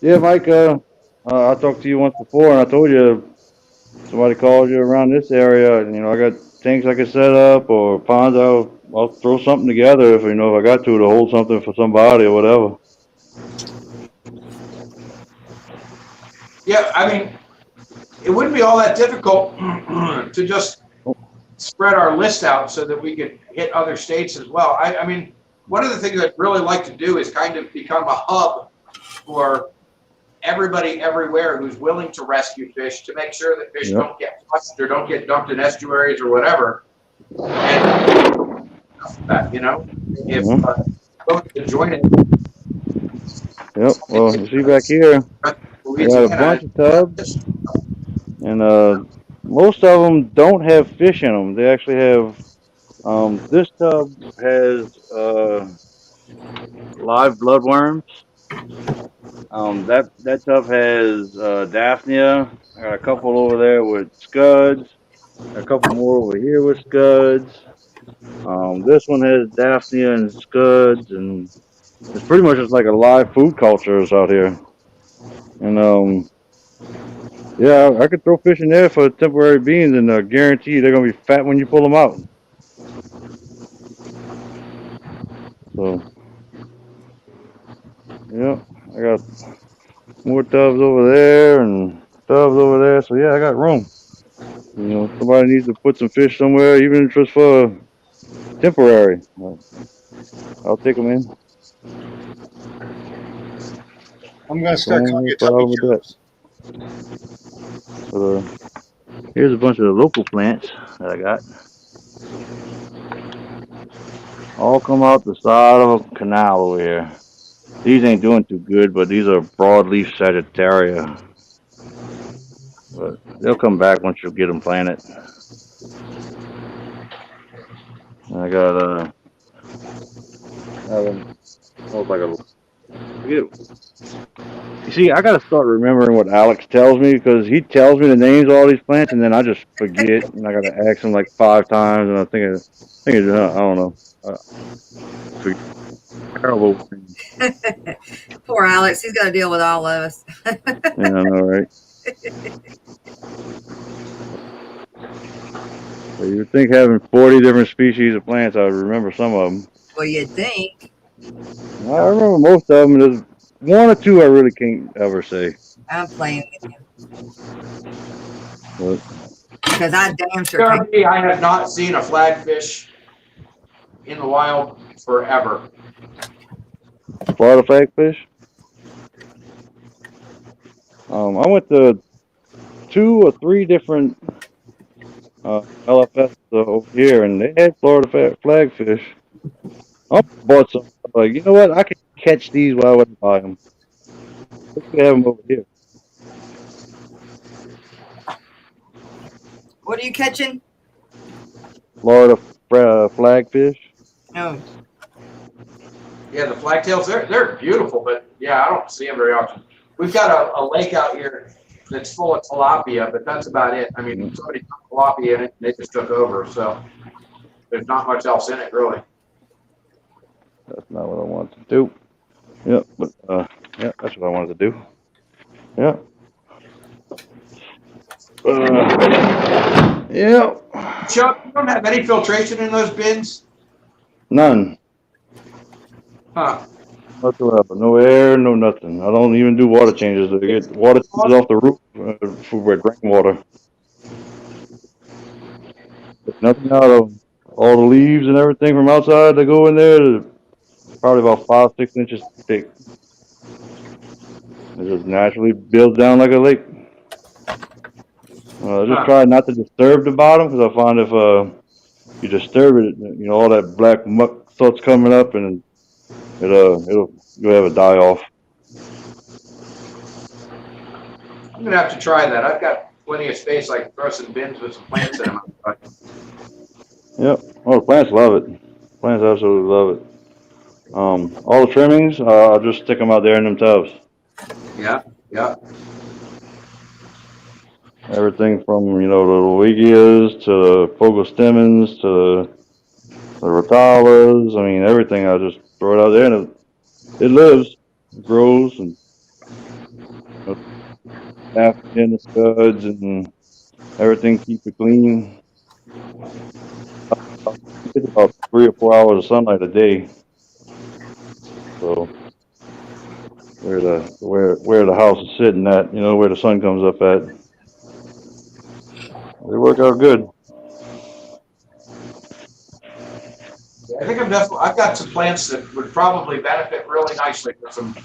[SPEAKER 1] yeah, Mike, I talked to you once before, and I told you somebody called you around this area, and I got tanks I could set up or ponds. I'll throw something together if if I got to hold something for somebody or whatever.
[SPEAKER 3] Yeah, I mean, it wouldn't be all that difficult to just spread our list out so that we could hit other states as well. I mean, one of the things I'd really like to do is kind of become a hub for everybody everywhere who's willing to rescue fish to make sure that fish don't get flushed or don't get dumped in estuaries or whatever. And that, if folks can join it.
[SPEAKER 1] Yep. Well, you see back here, I got a bunch of tubs, and most of them don't have fish in them. They actually have. This tub has live bloodworms. That tub has Daphnia. I got a couple over there with scuds. A couple more over here with scuds. This one has Daphnia and scuds, and it's pretty much just like a live food culture is out here. And yeah, I could throw fish in there for temporary beans, and guarantee they're gonna be fat when you pull them out. So yeah, I got more tubs over there and tubs over there. So yeah, I got room. Somebody needs to put some fish somewhere, even if it's for temporary. I'll take them in.
[SPEAKER 4] I'm gonna start calling
[SPEAKER 1] No
[SPEAKER 4] you Tubby
[SPEAKER 1] problem with that.
[SPEAKER 4] Jobs.
[SPEAKER 1] But here's a bunch of the local plants that I got. All come out the side of a canal over here. These ain't doing too good, but these are broadleaf Sagittaria. But they'll come back once you get them planted. I got almost like a. You see, I gotta start remembering what Alex tells me because he tells me the names of all these plants, and then I just forget, and I gotta ask him like 5 times, and I I don't know. Terrible.
[SPEAKER 2] Poor Alex. He's got to deal with all of us.
[SPEAKER 1] Yeah, I know, right? So you would think having 40 different species of plants, I would remember some of them.
[SPEAKER 2] Well, you'd think.
[SPEAKER 1] I remember most of them. There's one or two I really can't ever say.
[SPEAKER 2] I'm playing with
[SPEAKER 1] But
[SPEAKER 2] you. Because I damn sure can't.
[SPEAKER 3] I have not seen a flagfish in the wild forever.
[SPEAKER 1] Florida flagfish. I went to 2 or 3 different LFS over here, and they had Florida flagfish. I bought some. Like, you know what? I can catch these. Why would I buy them? Let's have them over here.
[SPEAKER 2] What are you catching?
[SPEAKER 1] Florida flagfish.
[SPEAKER 2] Oh.
[SPEAKER 3] Yeah, the flagtails, they're beautiful, but yeah, I don't see them very often. We've got a lake out here that's full of tilapia, but that's about it. I mean, somebody put tilapia in it, and they just took over, so there's not much else in it, really.
[SPEAKER 1] That's not what I wanted to do. Yeah, but yeah, that's what I wanted to do. Yeah. Yeah.
[SPEAKER 3] Chuck, you don't have any filtration in those bins?
[SPEAKER 1] None.
[SPEAKER 3] Huh.
[SPEAKER 1] Whatsoever. No air, no nothing. I don't even do water changes. I get water changes off the roof for rainwater. Nothing out of all the leaves and everything from outside that go in there. Probably about 5-6 inches thick. It just naturally builds down like a lake. I just try not to disturb the bottom because I find if you disturb it, all that black muck starts coming up and you'll have a die off.
[SPEAKER 3] I'm gonna have to try that. I've got plenty of space. I can throw some bins with some plants in them.
[SPEAKER 1] Yep. Oh, the plants love it. Plants absolutely love it. All the trimmings, I'll just stick them out there in them tubs.
[SPEAKER 3] Yeah, yeah.
[SPEAKER 1] Everything from, the Luigias to the Fogostemons to the Rotalas. I mean, everything. I just throw it out there and it lives, it grows, and half in the studs and everything. Keep it clean. It's about 3 or 4 hours of sunlight a day. So where the house is sitting at, where the sun comes up at, they work out good.
[SPEAKER 3] I think I've got some plants that would probably benefit really nicely from some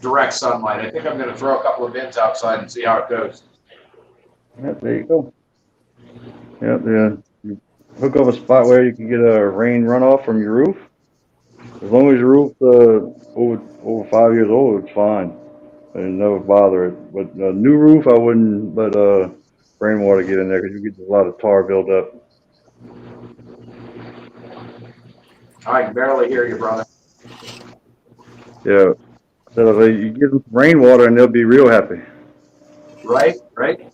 [SPEAKER 3] direct sunlight. I think I'm going to throw a couple of bins outside and see how it goes.
[SPEAKER 1] Yeah, there you go. Yeah, you hook up a spot where you can get a rain runoff from your roof. As long as your roof over 5 years old, it's fine. And never bother it. But a new roof, I wouldn't let rainwater get in there because you get a lot of tar buildup.
[SPEAKER 3] I can barely hear you, brother.
[SPEAKER 1] Yeah, so you give them rainwater and they'll be real happy.
[SPEAKER 3] Right, right.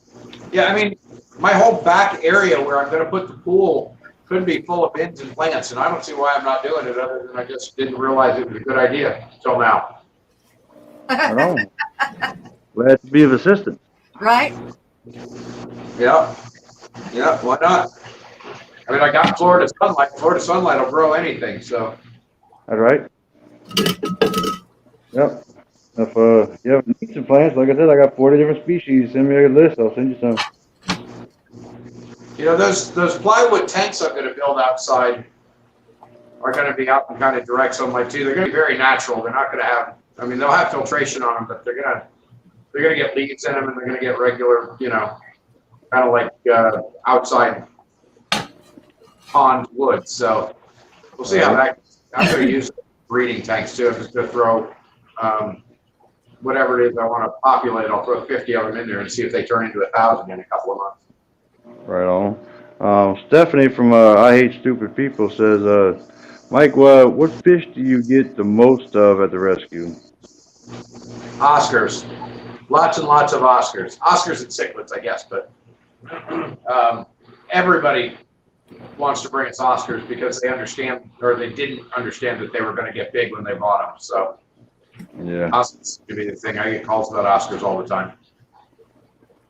[SPEAKER 3] Yeah, I mean, my whole back area where I'm going to put the pool could be full of bins and plants, and I don't see why I'm not doing it other than I just didn't realize it was a good idea until now.
[SPEAKER 1] I know. Glad to be of assistance.
[SPEAKER 2] Right?
[SPEAKER 3] Yeah, yeah, why not? I mean, I got Florida sunlight. Florida sunlight will grow anything, so.
[SPEAKER 1] That's right. Yep. If you have need some plants, like I said, I got 40 different species. Send me a list. I'll send you some.
[SPEAKER 3] Those plywood tanks I'm going to build outside are going to be out in kind of direct sunlight too. They're going to be very natural. They're not going to have. I mean, they'll have filtration on them, but they're going to get leaves in them, and they're going to get regular, kind of like outside pond wood. So we'll see how that. I'm going to use breeding tanks too. I'm just going to throw whatever it is I want to populate. I'll throw 50 of them in there and see if they turn into 1,000 in a couple of months.
[SPEAKER 1] Right on. Stephanie from I Hate Stupid People says, Mike, what fish do you get the most of at the rescue?
[SPEAKER 3] Oscars. Lots and lots of Oscars. Oscars and cichlids, I guess, but everybody wants to bring us Oscars because they understand, or they didn't understand that they were going to get big when they bought them. So,
[SPEAKER 1] yeah,
[SPEAKER 3] Oscars could be the thing. I get calls about Oscars all the time.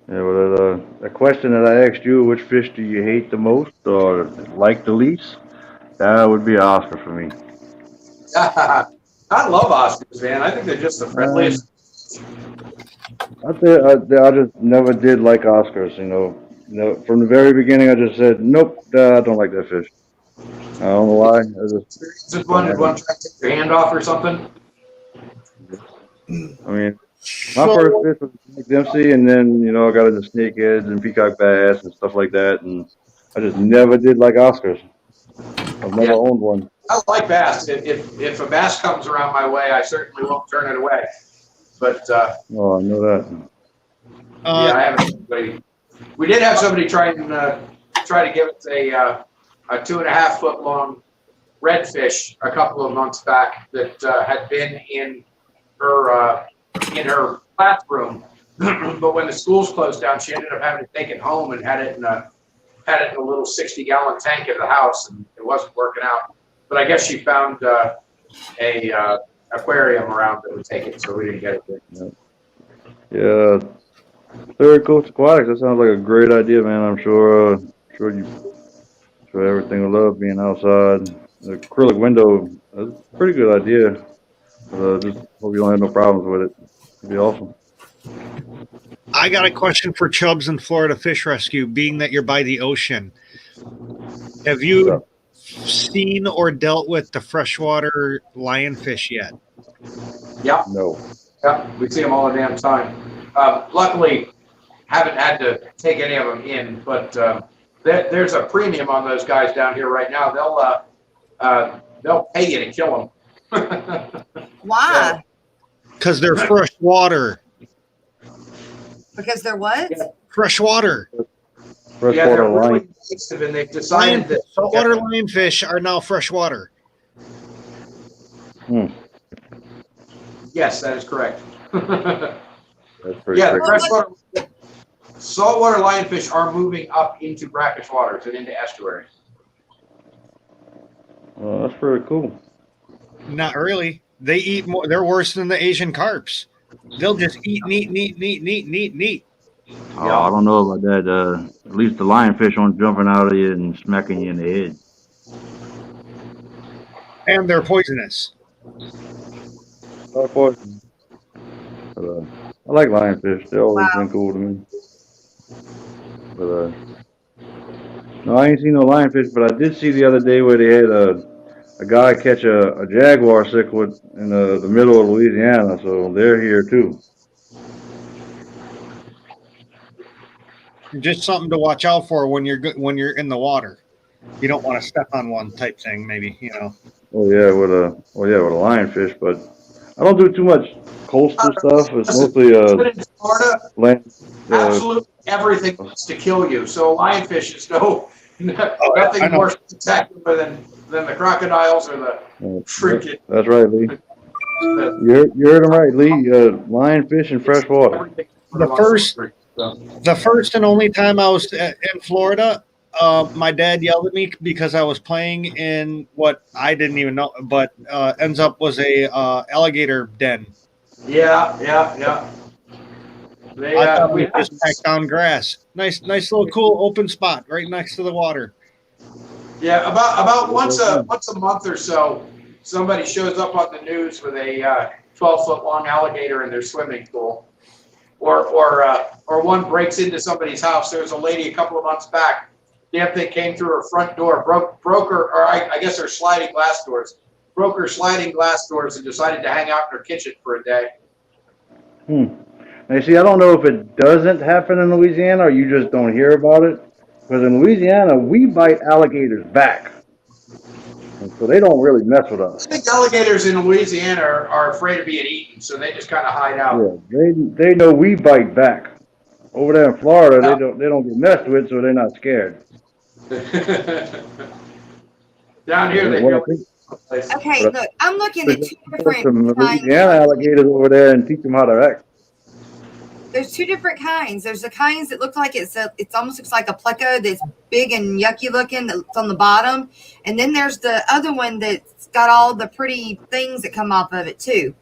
[SPEAKER 1] Yeah, well, the question that I asked you, which fish do you hate the most or like the least? That would be an Oscar for me.
[SPEAKER 3] I love Oscars, man. I think they're just the friendliest.
[SPEAKER 1] I just never did like Oscars. From the very beginning, I just said, nope, I don't like that fish. I don't know why.
[SPEAKER 3] Just one try to take your hand off or something.
[SPEAKER 1] I mean, my first fish was Nick Dempsey, and then I got into snakeheads and peacock bass and stuff like that, and I just never did like Oscars. I've never owned one.
[SPEAKER 3] I like bass. If a bass comes around my way, I certainly won't turn it away. But
[SPEAKER 1] Oh, I know that.
[SPEAKER 3] yeah, I haven't. We did have somebody try to give us a 2.5 foot long redfish a couple of months back that had been in her classroom, but when the schools closed down, she ended up having to take it home and had it in a little 60-gallon tank at the house, and it wasn't working out. But I guess she found a aquarium around that would take it, so we didn't get it there.
[SPEAKER 1] Yeah, Third Coast Aquatics. That sounds like a great idea, man. I'm sure everything will love being outside. The acrylic window, that's a pretty good idea. Just hope you don't have no problems with it. It'd be awesome.
[SPEAKER 4] I got a question for Chubbs and Florida Fish Rescue, being that you're by the ocean. Have you seen or dealt with the freshwater lionfish yet?
[SPEAKER 3] Yeah.
[SPEAKER 1] No.
[SPEAKER 3] Yeah, we see them all the damn time. Luckily, haven't had to take any of them in, but there's a premium on those guys down here right now. They'll pay you to kill them.
[SPEAKER 2] Why?
[SPEAKER 4] Because they're freshwater.
[SPEAKER 2] Because they're what?
[SPEAKER 3] Yeah.
[SPEAKER 4] Freshwater.
[SPEAKER 3] Yeah, they're
[SPEAKER 1] Freshwater
[SPEAKER 3] really
[SPEAKER 1] line.
[SPEAKER 3] invasive, and they've decided that
[SPEAKER 4] Saltwater lionfish are now freshwater.
[SPEAKER 1] Hmm.
[SPEAKER 3] Yes, that is correct.
[SPEAKER 1] That's pretty
[SPEAKER 3] Yeah, the
[SPEAKER 1] crazy.
[SPEAKER 3] freshwater, saltwater lionfish are moving up into brackish waters and into estuaries.
[SPEAKER 1] Well, that's pretty cool.
[SPEAKER 4] Not really. They eat more. They're worse than the Asian carps. They'll just eat, eat.
[SPEAKER 1] Oh, I don't know about that. At least the lionfish aren't jumping out of you and smacking you in the head.
[SPEAKER 4] And they're poisonous.
[SPEAKER 1] But, I like lionfish. They've always
[SPEAKER 2] Wow.
[SPEAKER 1] been cool to me. But no, I ain't seen no lionfish. But I did see the other day where they had a guy catch a jaguar cichlid in the middle of Louisiana. So they're here too.
[SPEAKER 4] Just something to watch out for when you're in the water. You don't want to step on one type thing, maybe, you know.
[SPEAKER 1] Oh yeah, with a lionfish. But I don't do too much coastal stuff. It's mostly
[SPEAKER 3] But in Florida,
[SPEAKER 1] land.
[SPEAKER 3] absolutely everything wants to kill you. So lionfish is nothing more spectacular than the crocodiles or the freaking.
[SPEAKER 1] That's right, Lee. You heard him right, Lee. Lionfish and fresh water.
[SPEAKER 4] The first and only time I was in Florida, my dad yelled at me because I was playing in what I didn't even know, but ends up was a alligator den.
[SPEAKER 3] Yeah.
[SPEAKER 4] I thought we just packed down grass. Nice little cool open spot right next to the water.
[SPEAKER 3] Yeah, about once a month or so, somebody shows up on the news with a 12-foot long alligator in their swimming pool, or one breaks into somebody's house. There was a lady a couple of months back. Damn thing came through her front door, broke her, or I guess her sliding glass doors, broke her sliding glass doors, and decided to hang out in her kitchen for a day.
[SPEAKER 1] Now, see, I don't know if it doesn't happen in Louisiana or you just don't hear about it. Because in Louisiana, we bite alligators back. And so they don't really mess with us.
[SPEAKER 3] I think alligators in Louisiana are afraid of being eaten, so they just kind of hide out.
[SPEAKER 1] Yeah, they know we bite back. Over there in Florida, they don't get messed with, so they're not scared.
[SPEAKER 3] Down here, they really.
[SPEAKER 2] Okay, look, I'm looking at two different
[SPEAKER 1] Some
[SPEAKER 2] kinds.
[SPEAKER 1] Louisiana alligators over there and teach them how to act.
[SPEAKER 2] There's two different kinds. There's the kinds that look like it almost looks like a pleco that's big and yucky looking that's on the bottom. And then there's the other one that's got all the pretty things that come off of it too.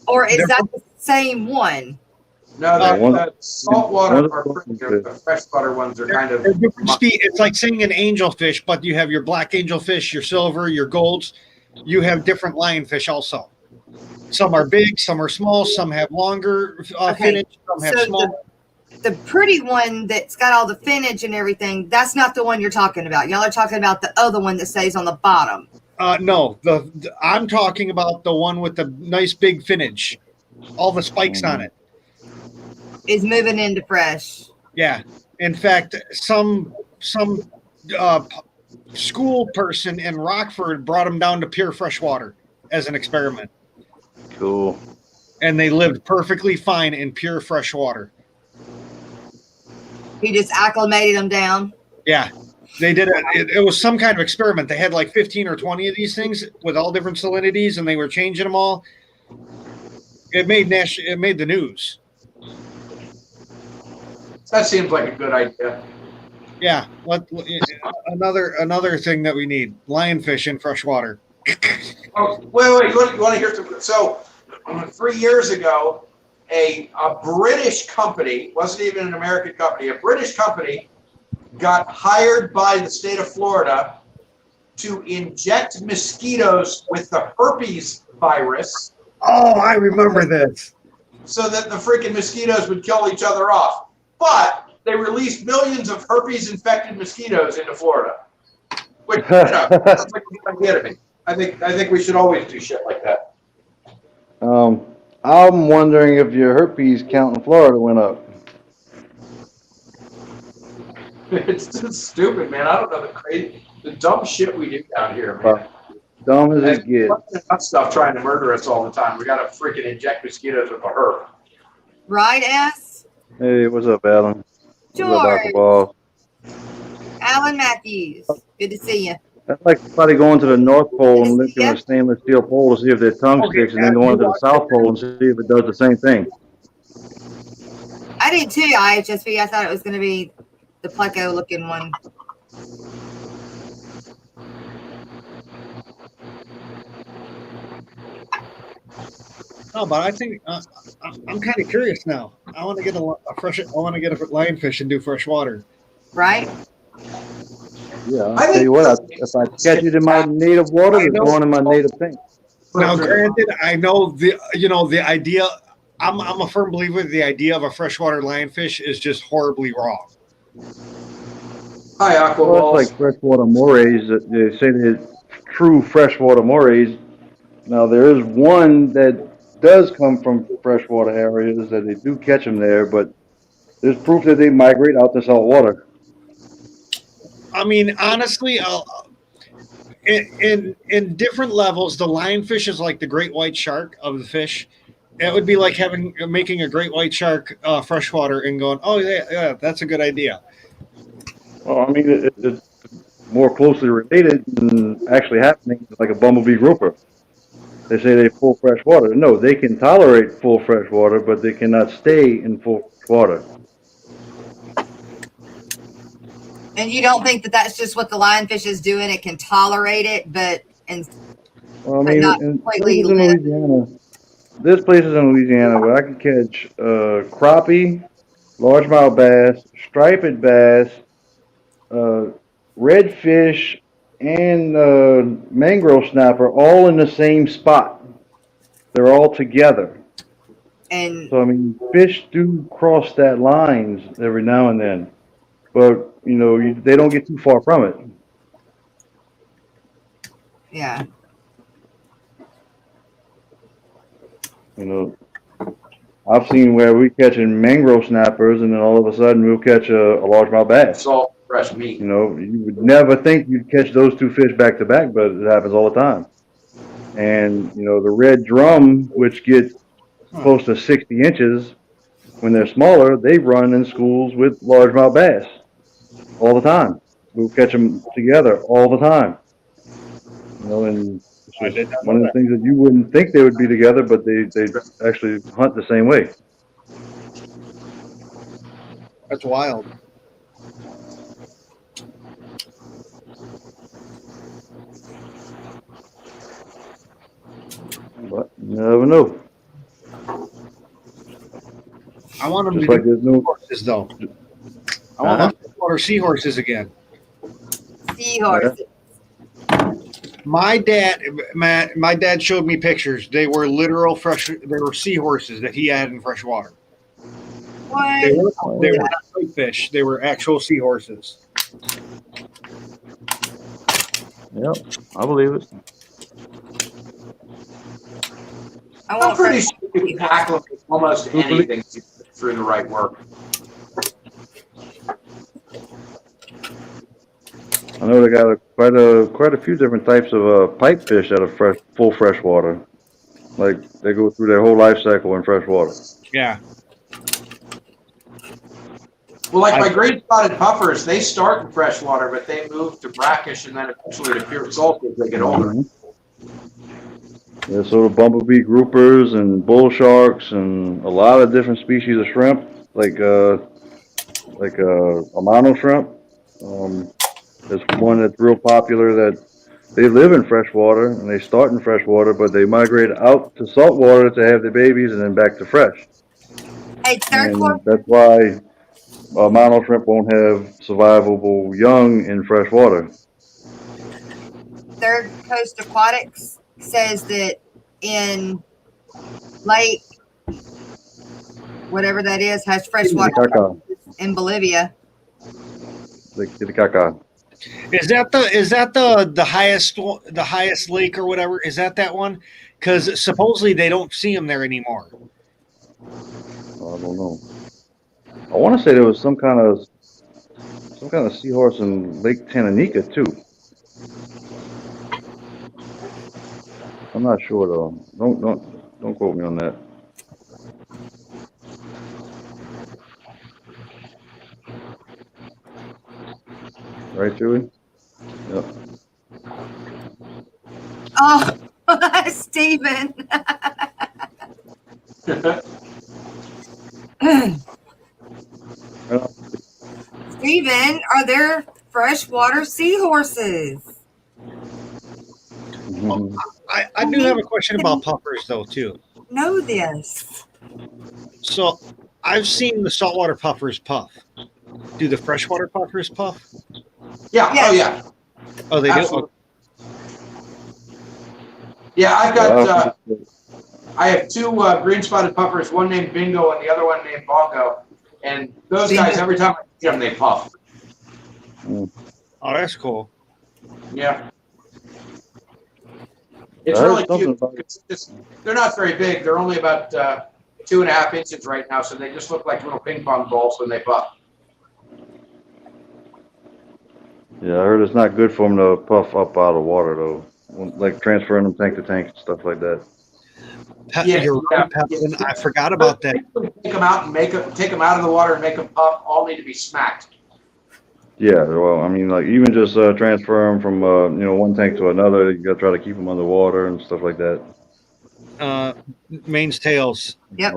[SPEAKER 2] Or is that the same one?
[SPEAKER 3] No, the saltwater or the freshwater ones are kind of
[SPEAKER 4] different speed. It's like saying an angelfish, but you have your black angelfish, your silver, your golds. You have different lionfish also. Some are big, some are small, some have longer finnage, some have small.
[SPEAKER 2] The pretty one that's got all the finnage and everything, that's not the one you're talking about. Y'all are talking about the other one that stays on the bottom.
[SPEAKER 4] No, I'm talking about the one with the nice big finnage, all the spikes on it.
[SPEAKER 2] Is moving into fresh.
[SPEAKER 4] Yeah. In fact, some school person in Rockford brought them down to pure fresh water as an experiment.
[SPEAKER 1] Cool.
[SPEAKER 4] And they lived perfectly fine in pure fresh water.
[SPEAKER 2] He just acclimated them down.
[SPEAKER 4] Yeah. They did it was some kind of experiment. They had like 15 or 20 of these things with all different salinities, and they were changing them all. It made the news.
[SPEAKER 3] That seems like a good idea.
[SPEAKER 4] Yeah. Another thing that we need: lionfish in fresh water.
[SPEAKER 3] Oh, wait! You want to hear something? So, 3 years ago, a British company, wasn't even an American company, a British company got hired by the state of Florida to inject mosquitoes with the herpes virus.
[SPEAKER 4] Oh, I remember this.
[SPEAKER 3] So that the freaking mosquitoes would kill each other off. But they released millions of herpes-infected mosquitoes into Florida. Which, that's like a good idea to me. I think we should always do shit like that.
[SPEAKER 1] I'm wondering if your herpes count in Florida went up.
[SPEAKER 3] It's just stupid, man. I don't know the dumb shit we do down here, man.
[SPEAKER 1] Dumb as it gets.
[SPEAKER 3] That stuff trying to murder us all the time. We got to freaking inject mosquitoes with a herb.
[SPEAKER 2] Right, S?
[SPEAKER 1] Hey, what's up, Alan?
[SPEAKER 2] George.
[SPEAKER 1] What's up, Dr. Ball?
[SPEAKER 2] Alan Matthews. Good to see you.
[SPEAKER 1] That's like somebody going to the North Pole and looking at
[SPEAKER 2] Yeah,
[SPEAKER 1] a stainless steel pole to see if their tongue
[SPEAKER 4] Okay,
[SPEAKER 1] sticks, and then
[SPEAKER 4] Matt, you
[SPEAKER 1] going to the
[SPEAKER 4] watched it
[SPEAKER 1] South Pole and see if it does the same thing.
[SPEAKER 2] I did too. IHSV. I thought it was going to be the Pleco looking one.
[SPEAKER 4] No, but I think I'm kind of curious now. I want to get a fresh. I want to get a lionfish and do fresh water.
[SPEAKER 2] Right?
[SPEAKER 1] Yeah, I'll
[SPEAKER 3] I
[SPEAKER 1] tell
[SPEAKER 3] think
[SPEAKER 1] you what, if I catch it in my native waters,
[SPEAKER 4] I
[SPEAKER 1] it's
[SPEAKER 4] know.
[SPEAKER 1] going in my native tank.
[SPEAKER 4] Now, granted, I know the idea. I'm a firm believer the idea of a freshwater lionfish is just horribly wrong.
[SPEAKER 3] Hi, Aqua
[SPEAKER 1] Well, it's
[SPEAKER 3] Balls.
[SPEAKER 1] like freshwater morays. That they say they're true freshwater morays. Now, there is one that does come from freshwater areas that they do catch them there, but there's proof that they migrate out to salt water.
[SPEAKER 4] I mean, honestly, in different levels, the lionfish is like the great white shark of the fish. It would be like making a great white shark freshwater and going, oh yeah, that's a good idea.
[SPEAKER 1] Well, I mean, it's more closely related and actually happening like a bumblebee grouper. They say they full fresh water. No, they can tolerate full fresh water, but they cannot stay in full water.
[SPEAKER 2] And you don't think that that's just what the lionfish is doing? It can tolerate it, but
[SPEAKER 1] Well, I
[SPEAKER 2] but
[SPEAKER 1] mean,
[SPEAKER 2] not
[SPEAKER 1] in
[SPEAKER 2] completely
[SPEAKER 1] places in
[SPEAKER 2] live.
[SPEAKER 1] Louisiana, there's places in Louisiana where I can catch crappie, largemouth bass, striped bass, uh, redfish, and mangrove snapper all in the same spot. They're all together.
[SPEAKER 2] And
[SPEAKER 1] So I mean, fish do cross that lines every now and then, but they don't get too far from it.
[SPEAKER 2] yeah,
[SPEAKER 1] You know, I've seen where we catching mangrove snappers, and then all of a sudden we'll catch a largemouth bass.
[SPEAKER 3] Salt, fresh meat.
[SPEAKER 1] You would never think you'd catch those two fish back to back, but it happens all the time. And the red drum, which get close to 60 inches, when they're smaller, they run in schools with largemouth bass all the time. We'll catch them together all the time. And
[SPEAKER 4] I
[SPEAKER 1] it's
[SPEAKER 4] did
[SPEAKER 1] just
[SPEAKER 4] not
[SPEAKER 1] one
[SPEAKER 4] know
[SPEAKER 1] of the
[SPEAKER 4] that.
[SPEAKER 1] things that you wouldn't think they would be together, but they actually hunt the same way.
[SPEAKER 4] That's wild.
[SPEAKER 1] But you never know.
[SPEAKER 4] I want them
[SPEAKER 1] Just
[SPEAKER 4] to
[SPEAKER 1] like
[SPEAKER 4] do
[SPEAKER 1] there's no.
[SPEAKER 4] horses though. I want
[SPEAKER 1] Uh-huh.
[SPEAKER 4] freshwater seahorses again.
[SPEAKER 2] seahorse.
[SPEAKER 4] My dad showed me pictures. They were literal fresh. They were seahorses that he had in fresh water.
[SPEAKER 2] What?
[SPEAKER 4] They were not big fish. They were actual seahorses.
[SPEAKER 1] Yep, I believe it.
[SPEAKER 2] I
[SPEAKER 3] I'm
[SPEAKER 2] want
[SPEAKER 3] pretty
[SPEAKER 2] fresh
[SPEAKER 3] sure you can acclimate almost anything through the right work.
[SPEAKER 1] I know they got quite a few different types of pipefish that are full fresh water. Like they go through their whole life cycle in fresh water.
[SPEAKER 4] Yeah.
[SPEAKER 3] Well, like my green spotted puffers, they start in fresh water, but they move to brackish and then eventually to pure salt as they get older.
[SPEAKER 1] Yeah, so the bumblebee groupers and bull sharks and a lot of different species of shrimp, like Amano shrimp. There's one that's real popular that they live in fresh water and they start in fresh water, but they migrate out to salt water to have their babies and then back to fresh.
[SPEAKER 2] Hey, third course.
[SPEAKER 1] And that's why Amano shrimp won't have survivable young in fresh water.
[SPEAKER 2] Third Coast Aquatics says that in Lake, whatever that is, has fresh water
[SPEAKER 1] Titicaca.
[SPEAKER 2] in Bolivia.
[SPEAKER 1] Lake Titicaca.
[SPEAKER 4] Is that the highest lake or whatever? Is that one? Because supposedly they don't see them there anymore.
[SPEAKER 1] I don't know. I want to say there was some kind of seahorse in Lake Tanganyika too. I'm not sure though. Don't quote me on that. Right, Julie? Yep.
[SPEAKER 2] Oh, Stephen. Stephen, are there freshwater seahorses?
[SPEAKER 4] I do have a question about puffers though too.
[SPEAKER 2] Know this.
[SPEAKER 4] So I've seen the saltwater puffers puff. Do the freshwater puffers puff?
[SPEAKER 3] Yeah.
[SPEAKER 2] Yes.
[SPEAKER 3] Oh yeah.
[SPEAKER 4] Oh, they
[SPEAKER 3] Absolutely.
[SPEAKER 4] do.
[SPEAKER 3] Yeah, I've got. I have two green spotted puffers. One named Bingo and the other one named Bongo. And those guys, every time I see them, they puff.
[SPEAKER 4] Oh, that's cool.
[SPEAKER 3] Yeah. It's really cute. They're not very big. They're only about 2.5 inches right now, so they just look like little ping pong balls when they puff.
[SPEAKER 1] Yeah, I heard it's not good for them to puff up out of water though, like transferring them tank to tank and stuff like that.
[SPEAKER 4] You're right, Pepin. I forgot about that.
[SPEAKER 3] Take them out and take them out of the water and make them puff. All need to be smacked.
[SPEAKER 1] Yeah, well, I mean, like even just transfer them from one tank to another, you gotta try to keep them underwater and stuff like that.
[SPEAKER 4] Main's tails.
[SPEAKER 2] Yep.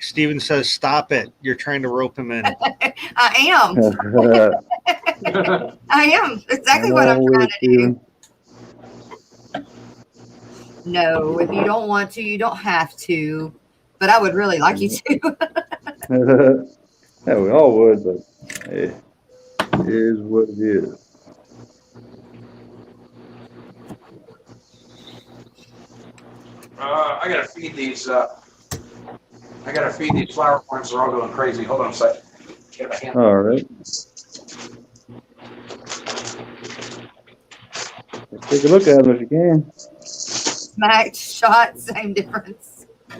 [SPEAKER 4] Steven says, "Stop it! You're trying to rope him in."
[SPEAKER 2] I am. I am. Exactly what I'm trying to do. No, if you don't want to, you don't have to. But I would really like you to.
[SPEAKER 1] Yeah, we all would, but hey, it is what it is.
[SPEAKER 3] I gotta feed these. I gotta feed these flower horns. They're all going crazy. Hold on a second. Get my hand.
[SPEAKER 1] All right. Take a look at them if you can.
[SPEAKER 2] Smacked, shot, same difference.
[SPEAKER 3] How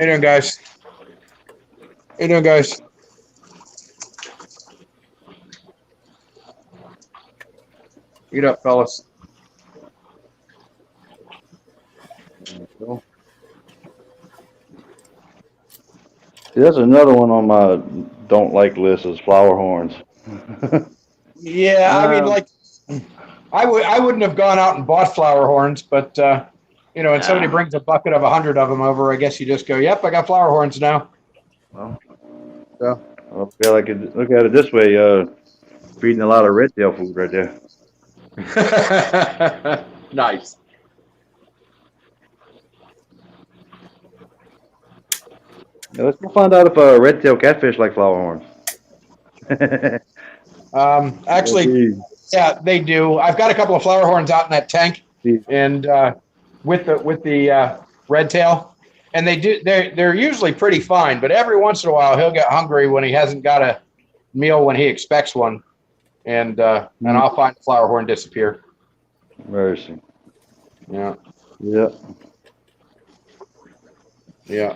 [SPEAKER 3] you doing, guys? How you doing, guys? Eat up, fellas.
[SPEAKER 1] See, that's another one on my don't like list is flower horns.
[SPEAKER 3] Yeah, I mean, like, I wouldn't have gone out and bought flower horns, but when somebody brings a bucket of 100 of them over, I guess you just go, "Yep, I got flower horns now."
[SPEAKER 1] Well, so look at it this way, feeding a lot of red tail food right there.
[SPEAKER 3] Nice.
[SPEAKER 1] Yeah, let's go find out if red tail catfish like flower horns.
[SPEAKER 3] Actually, yeah, they do. I've got a couple of flower horns out in that tank, and with the red tail, and they're usually pretty fine. But every once in a while, he'll get hungry when he hasn't got a meal when he expects one, and I'll find the flower horn disappear.
[SPEAKER 1] Mercy.
[SPEAKER 3] Yeah.
[SPEAKER 1] Yeah.
[SPEAKER 3] Yeah.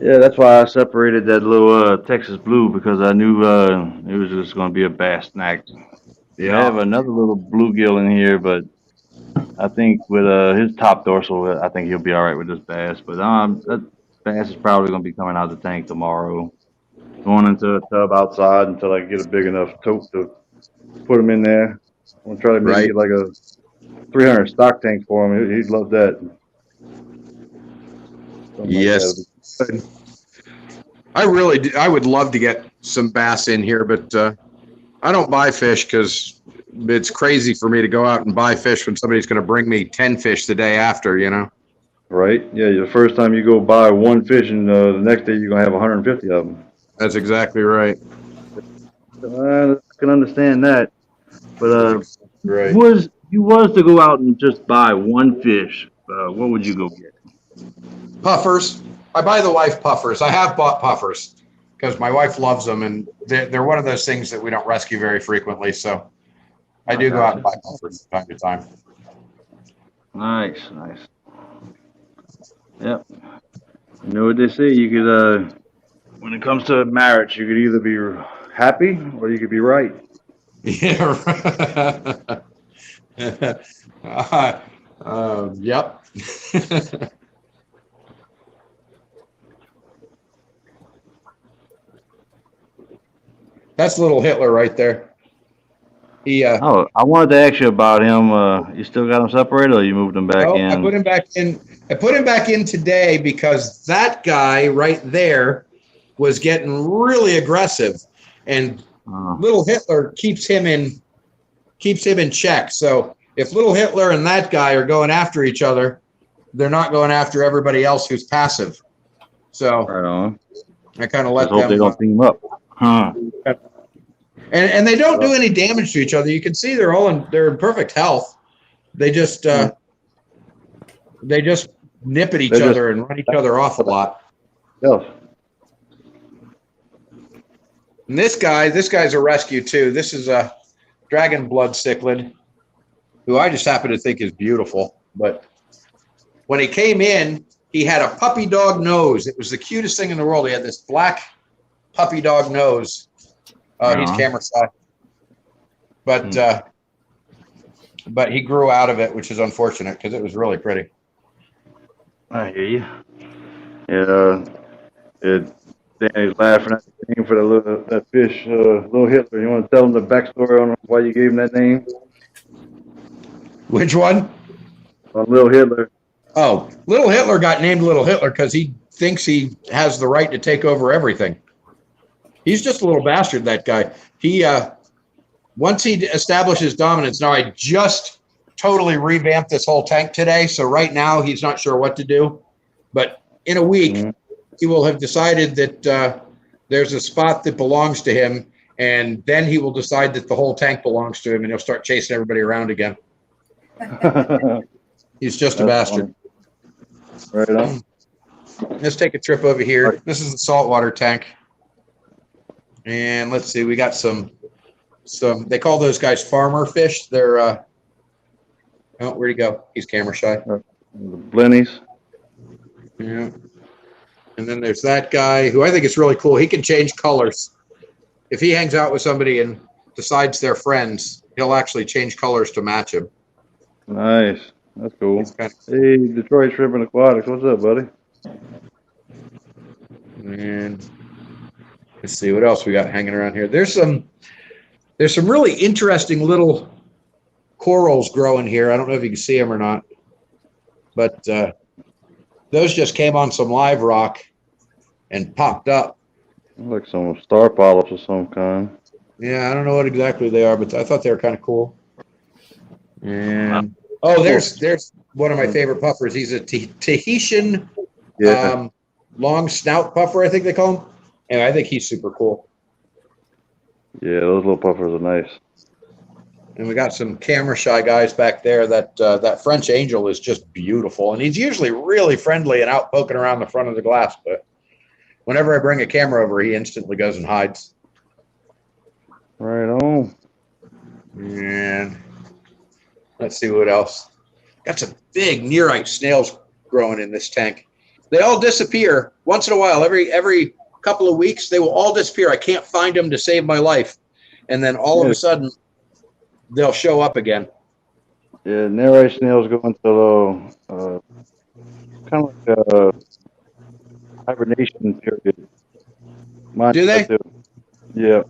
[SPEAKER 1] Yeah, that's why I separated that little Texas blue because I knew it was just going to be a bass snack. Yeah. I have another little bluegill in here, but I think with his top dorsal, I think he'll be all right with this bass. But that bass is probably going to be coming out of the tank tomorrow. Going into a tub outside until I get a big enough tote to put him in there. I'm going to try to maybe get like a 300 stock tank for him. He'd love that.
[SPEAKER 3] Yes. I really do. I would love to get some bass in here, but I don't buy fish because it's crazy for me to go out and buy fish when somebody's going to bring me 10 fish the day after,
[SPEAKER 1] Right? Yeah, the first time you go buy one fish and the next day you're going to have 150 of them.
[SPEAKER 3] That's exactly right.
[SPEAKER 1] I can understand that. But
[SPEAKER 3] right.
[SPEAKER 1] you was to go out and just buy one fish, what would you go get?
[SPEAKER 3] Puffers. I buy the wife puffers. I have bought puffers because my wife loves them, and they're one of those things that we don't rescue very frequently. So I do go out and buy puffers from time to time.
[SPEAKER 1] Nice. Yep. You know what they say? You could, when it comes to marriage, you could either be happy or you could be right.
[SPEAKER 3] Yeah. Yep. That's little Hitler right there. He
[SPEAKER 1] Oh, I wanted to ask you about him. You still got him separated, or you moved him back
[SPEAKER 3] I put
[SPEAKER 1] in?
[SPEAKER 3] him back in. I put him back in today because that guy right there was getting really aggressive, and little Hitler keeps him in check. So if little Hitler and that guy are going after each other, they're not going after everybody else who's passive. So
[SPEAKER 1] Right on.
[SPEAKER 3] I kind of
[SPEAKER 1] Let's
[SPEAKER 3] let
[SPEAKER 1] hope
[SPEAKER 3] them.
[SPEAKER 1] they don't team up. Huh.
[SPEAKER 3] And they don't do any damage to each other. You can see they're in perfect health. They just nip at each other and run each other off a lot.
[SPEAKER 1] Yes.
[SPEAKER 3] And this guy's a rescue too. This is a dragon blood cichlid, who I just happen to think is beautiful. But when he came in, he had a puppy dog nose. It was the cutest thing in the world. He had this black puppy dog nose. He's camera shy. But he grew out of it, which is unfortunate because it was really pretty.
[SPEAKER 1] I hear you. Danny's laughing at the name for that fish, little Hitler. You want to tell him the backstory on why you gave him that name?
[SPEAKER 3] Which one?
[SPEAKER 1] Little Hitler.
[SPEAKER 3] Oh, little Hitler got named Little Hitler because he thinks he has the right to take over everything. He's just a little bastard, that guy. He once he establishes dominance. Now I just totally revamped this whole tank today, so right now he's not sure what to do. But in a week, he will have decided that there's a spot that belongs to him, and then he will decide that the whole tank belongs to him, and he'll start chasing everybody around again. He's just a bastard.
[SPEAKER 1] Right on.
[SPEAKER 3] Let's take a trip over here. This is the saltwater tank. And let's see, we got some they call those guys farmer fish. They're oh, where'd he go? He's camera shy.
[SPEAKER 1] The blennies.
[SPEAKER 3] Yeah. And then there's that guy who I think is really cool. He can change colors. If he hangs out with somebody and decides they're friends, he'll actually change colors to match him.
[SPEAKER 1] Nice. That's cool.
[SPEAKER 3] Kind of,
[SPEAKER 1] Hey, Detroit Shrimp and Aquatics. What's up, buddy?
[SPEAKER 3] and let's see what else we got hanging around here. There's some really interesting little corals growing here. I don't know if you can see them or not, but those just came on some live rock and popped up.
[SPEAKER 1] Like some star polyps of some kind.
[SPEAKER 3] Yeah, I don't know what exactly they are, but I thought they were kind of cool. And there's one of my favorite puffers. He's a Tahitian long snout puffer, I think they call him. And I think he's super cool.
[SPEAKER 1] Yeah, those little puffers are nice.
[SPEAKER 3] And we got some camera shy guys back there. That French angel is just beautiful. And he's usually really friendly and out poking around the front of the glass. But whenever I bring a camera over, he instantly goes and hides.
[SPEAKER 1] Right on.
[SPEAKER 3] And let's see what else. Got some big nearite snails growing in this tank. They all disappear once in a while. Every couple of weeks, they will all disappear. I can't find them to save my life. And then all of a sudden, they'll show up again.
[SPEAKER 1] Yeah, nearite snails go into kind of like a hibernation period.
[SPEAKER 3] Do they?
[SPEAKER 1] Yeah.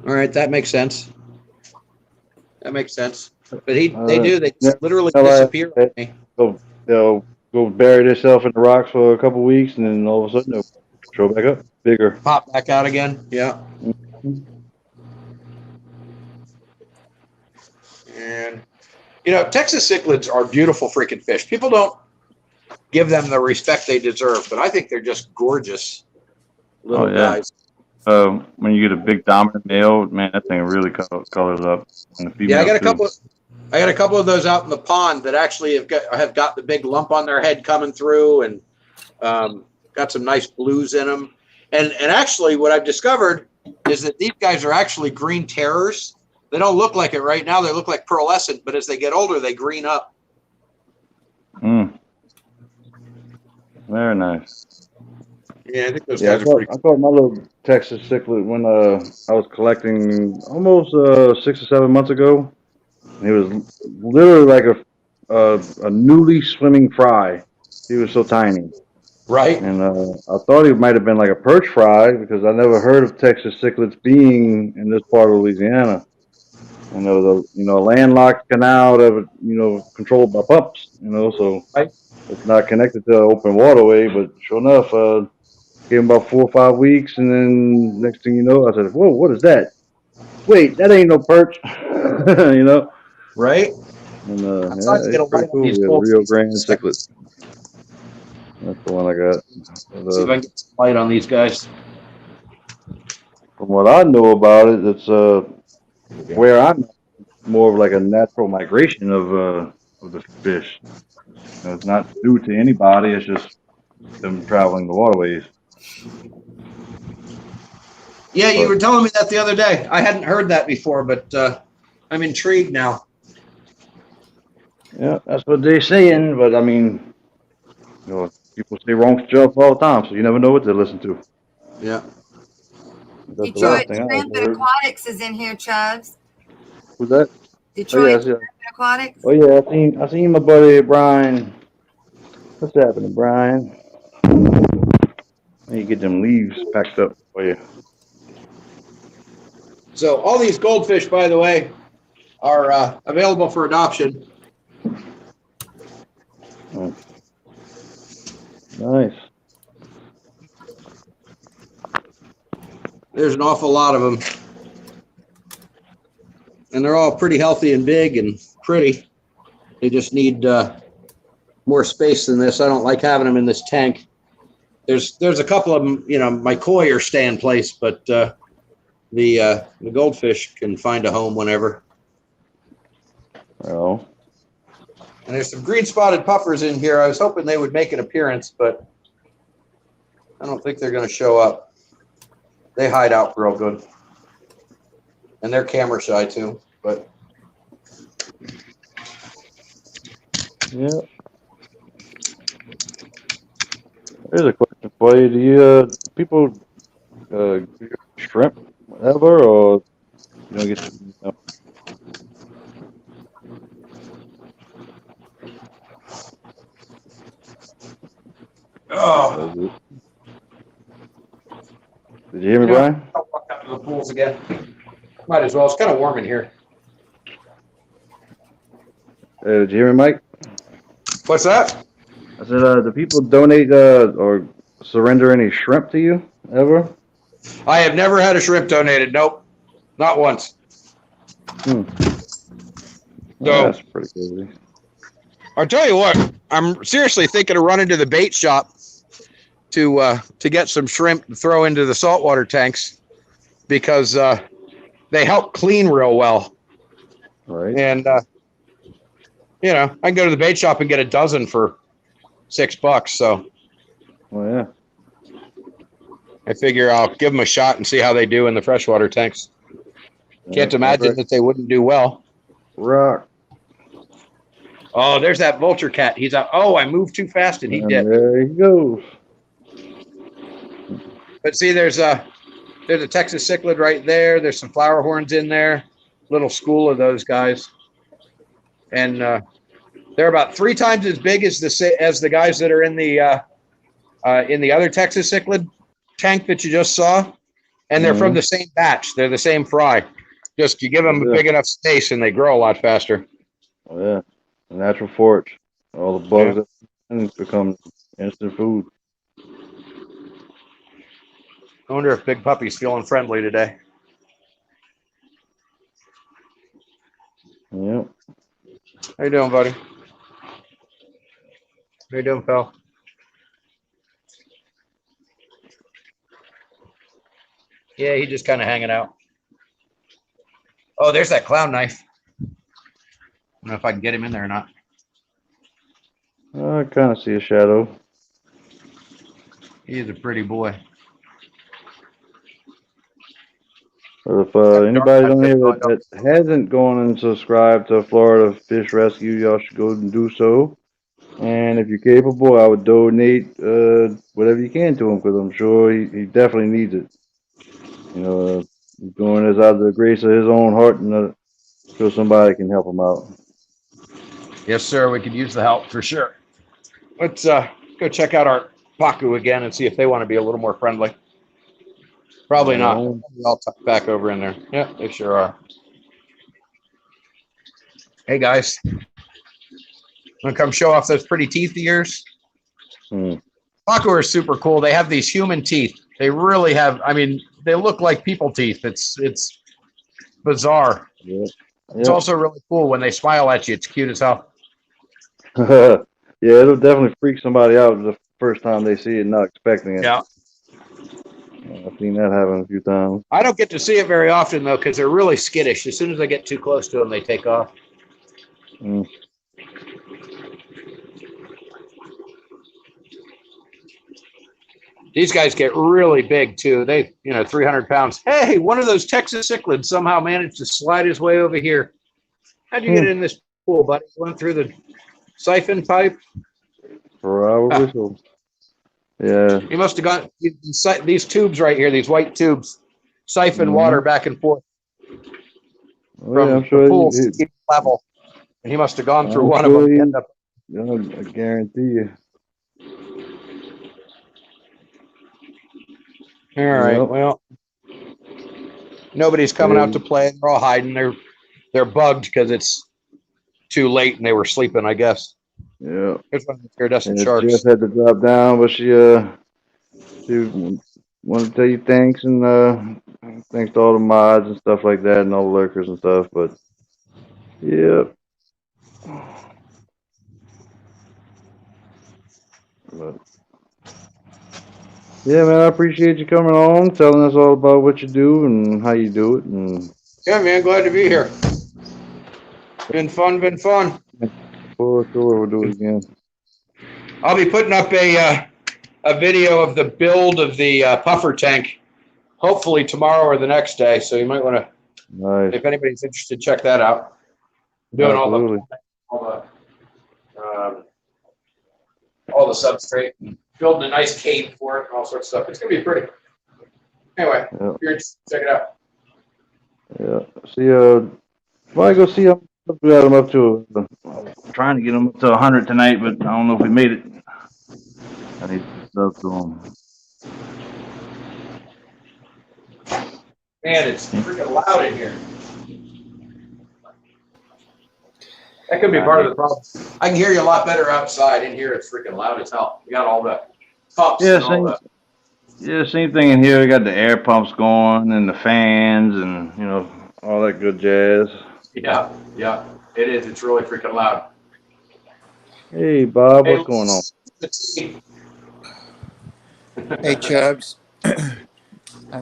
[SPEAKER 3] All right, that makes sense. That makes sense. But they do. They literally disappear.
[SPEAKER 1] They'll go bury themselves in the rocks for a couple weeks, and then all of a sudden they'll show back up, bigger.
[SPEAKER 3] Pop back out again. Yeah. And Texas cichlids are beautiful freaking fish. People don't give them the respect they deserve, but I think they're just gorgeous little guys.
[SPEAKER 1] When you get a big dominant male, man, that thing really colors up. And the
[SPEAKER 3] I got a couple of those out in the pond that actually have got the big lump on their head coming through, and got some nice blues in them. And actually, what I've discovered is that these guys are actually green terrors. They don't look like it right now. They look like pearlescent, but as they get older, they green up.
[SPEAKER 1] Very nice.
[SPEAKER 3] Yeah, I think those guys are pretty cool.
[SPEAKER 1] I caught my little Texas cichlid when I was collecting almost 6 or 7 months ago. He was literally like a newly swimming fry. He was so tiny.
[SPEAKER 3] Right.
[SPEAKER 1] And I thought he might have been like a perch fry because I never heard of Texas cichlids being in this part of Louisiana. And there was a landlocked canal that was controlled by pumps. So
[SPEAKER 3] Right.
[SPEAKER 1] it's not connected to an open waterway. But sure enough, gave him about 4 or 5 weeks, and then next thing you know, I said, "Whoa, what is that? Wait, that ain't no perch."
[SPEAKER 3] Right.
[SPEAKER 1] And
[SPEAKER 3] I'm trying
[SPEAKER 1] yeah,
[SPEAKER 3] to get
[SPEAKER 1] it's
[SPEAKER 3] a
[SPEAKER 1] pretty
[SPEAKER 3] light on
[SPEAKER 1] cool.
[SPEAKER 3] these
[SPEAKER 1] We have
[SPEAKER 3] gold
[SPEAKER 1] Rio
[SPEAKER 3] fish.
[SPEAKER 1] Grande cichlid. That's the one I got. But,
[SPEAKER 3] See if I can get some light on these guys.
[SPEAKER 1] from what I know about it, it's where I'm more of like a natural migration of the fish. It's not due to anybody. It's just them traveling the waterways.
[SPEAKER 3] Yeah, you
[SPEAKER 1] But
[SPEAKER 3] were telling me that the other day. I hadn't heard that before, but I'm intrigued now.
[SPEAKER 1] yeah, that's what they're saying. But I mean, people say wrong stuff all the time, so you never know what to listen to.
[SPEAKER 3] Yeah.
[SPEAKER 1] That's the last
[SPEAKER 2] Detroit
[SPEAKER 1] thing I
[SPEAKER 2] Shrimp and
[SPEAKER 1] heard.
[SPEAKER 2] Aquatics is in here, Chubbs.
[SPEAKER 1] Who's that? Oh
[SPEAKER 2] Detroit
[SPEAKER 1] yeah,
[SPEAKER 2] Shrimp and Aquatics.
[SPEAKER 1] oh yeah. I seen my buddy Brian. What's happening, Brian? I need to get them leaves packed up for you.
[SPEAKER 3] So all these goldfish, by the way, are available for adoption.
[SPEAKER 1] Oh, nice.
[SPEAKER 3] There's an awful lot of them. And they're all pretty healthy and big and pretty. They just need more space than this. I don't like having them in this tank. There's a couple of them, my koi are stay in place, but the goldfish can find a home whenever.
[SPEAKER 1] Well,
[SPEAKER 3] And there's some green spotted puffers in here. I was hoping they would make an appearance, but I don't think they're going to show up. They hide out real good. And they're camera shy too, but
[SPEAKER 1] yeah. Here's a question for you. Do you people shrimp ever, or you don't get to?
[SPEAKER 3] oh,
[SPEAKER 1] Does it? Did you hear me, Brian?
[SPEAKER 3] I'll walk out to the pools again. Might as well. It's kind of warm in here.
[SPEAKER 1] Did you hear me, Mike?
[SPEAKER 3] What's that?
[SPEAKER 1] I said, do people donate or surrender any shrimp to you ever?
[SPEAKER 3] I have never had a shrimp donated. Nope, not once.
[SPEAKER 1] Hmm.
[SPEAKER 3] So
[SPEAKER 1] That's pretty crazy.
[SPEAKER 3] I'll tell you what. I'm seriously thinking of running to the bait shop to get some shrimp to throw into the saltwater tanks because they help clean real well.
[SPEAKER 1] Right.
[SPEAKER 3] And I can go to the bait shop and get a dozen for $6. So
[SPEAKER 1] Well, yeah.
[SPEAKER 3] I figure I'll give them a shot and see how they do in the freshwater tanks. Can't imagine that they wouldn't do well.
[SPEAKER 1] Rock.
[SPEAKER 3] Oh, there's that vulture cat. He's out. Oh, I moved too fast and he dipped.
[SPEAKER 1] There he goes.
[SPEAKER 3] But see, there's a Texas cichlid right there. There's some flower horns in there. Little school of those guys, and they're about 3 times as big as the guys that are in the other Texas cichlid tank that you just saw, and they're from the same batch. They're the same fry. Just you give them a big enough space, and they grow a lot faster.
[SPEAKER 1] Oh yeah, the natural forage. All the bugs that become instant food.
[SPEAKER 3] I wonder if Big Puppy's feeling friendly today.
[SPEAKER 1] Yep.
[SPEAKER 3] How you doing, buddy? How you doing, pal? Yeah, he's just kind of hanging out. Oh, there's that clown knife. I don't know if I can get him in there or not.
[SPEAKER 1] I kind of see a shadow.
[SPEAKER 3] He is a pretty boy.
[SPEAKER 1] But if anybody on here that hasn't gone and subscribed to Florida Fish Rescue, y'all should go and do so. And if you're capable, I would donate whatever you can to him because I'm sure he definitely needs it. He's doing this out of the grace of his own heart, and so somebody can help him out.
[SPEAKER 3] Yes, sir. We could use the help for sure. Let's go check out our Baku again and see if they want to be a little more friendly. Probably not. I'll tuck back over in there. Yeah, they sure are. Hey guys, want to come show off those pretty teeth of yours? Baku are super cool. They have these human teeth. They really have. I mean, they look like people teeth. It's bizarre.
[SPEAKER 1] Yeah.
[SPEAKER 3] It's also really cool when they smile at you. It's cute as hell.
[SPEAKER 1] Yeah, it'll definitely freak somebody out the first time they see it, not expecting it.
[SPEAKER 3] Yeah.
[SPEAKER 1] I've seen that happen a few times.
[SPEAKER 3] I don't get to see it very often though, because they're really skittish. As soon as I get too close to them, they take off.
[SPEAKER 1] Mm.
[SPEAKER 3] These guys get really big too. They, 300 pounds. Hey, one of those Texas cichlids somehow managed to slide his way over here. How'd you get in this pool, buddy? Went through the siphon pipe?
[SPEAKER 1] Probably so. Yeah.
[SPEAKER 3] He must have got these tubes right here, these white tubes, siphon water back and forth from
[SPEAKER 1] I'm sure
[SPEAKER 3] the pool level. And he must have gone through one of them.
[SPEAKER 1] I guarantee you.
[SPEAKER 3] All right. Yep. Well, nobody's coming out to play. They're all hiding. They're bugged because it's too late and they were sleeping, I guess.
[SPEAKER 1] Yeah.
[SPEAKER 3] Here's one of the iridescent sharks.
[SPEAKER 1] Jess had to drop down, but she wanted to tell you thanks and thanks to all the mods and stuff like that and all the lurkers and stuff. But yeah. But yeah, man, I appreciate you coming on, telling us all about what you do and how you do it. And
[SPEAKER 3] yeah, man, glad to be here. Been fun.
[SPEAKER 1] For sure, we'll do it again.
[SPEAKER 3] I'll be putting up a video of the build of the puffer tank, hopefully tomorrow or the next day. So you might want to, if anybody's interested, check that out. I'm doing all the substrate, and building a nice cave for it, and all sorts of stuff. It's gonna be pretty. Anyway, if you're interested, check it out.
[SPEAKER 1] Yeah. See, if I go see him, we got him up to. I'm trying to get him up to 100 tonight, but I don't know if we made it. I need to sub to him.
[SPEAKER 3] Man, it's freaking loud in here. That could be part of the problem. I can hear you a lot better outside. In here, it's freaking loud as hell. You got all the pumps and all that.
[SPEAKER 1] Yeah, same thing in here. We got the air pumps going and the fans and, all that good jazz.
[SPEAKER 3] Yeah, it is. It's really freaking loud.
[SPEAKER 1] Hey, Bob, what's going on?
[SPEAKER 5] Hey, Chubbs.
[SPEAKER 4] Hey,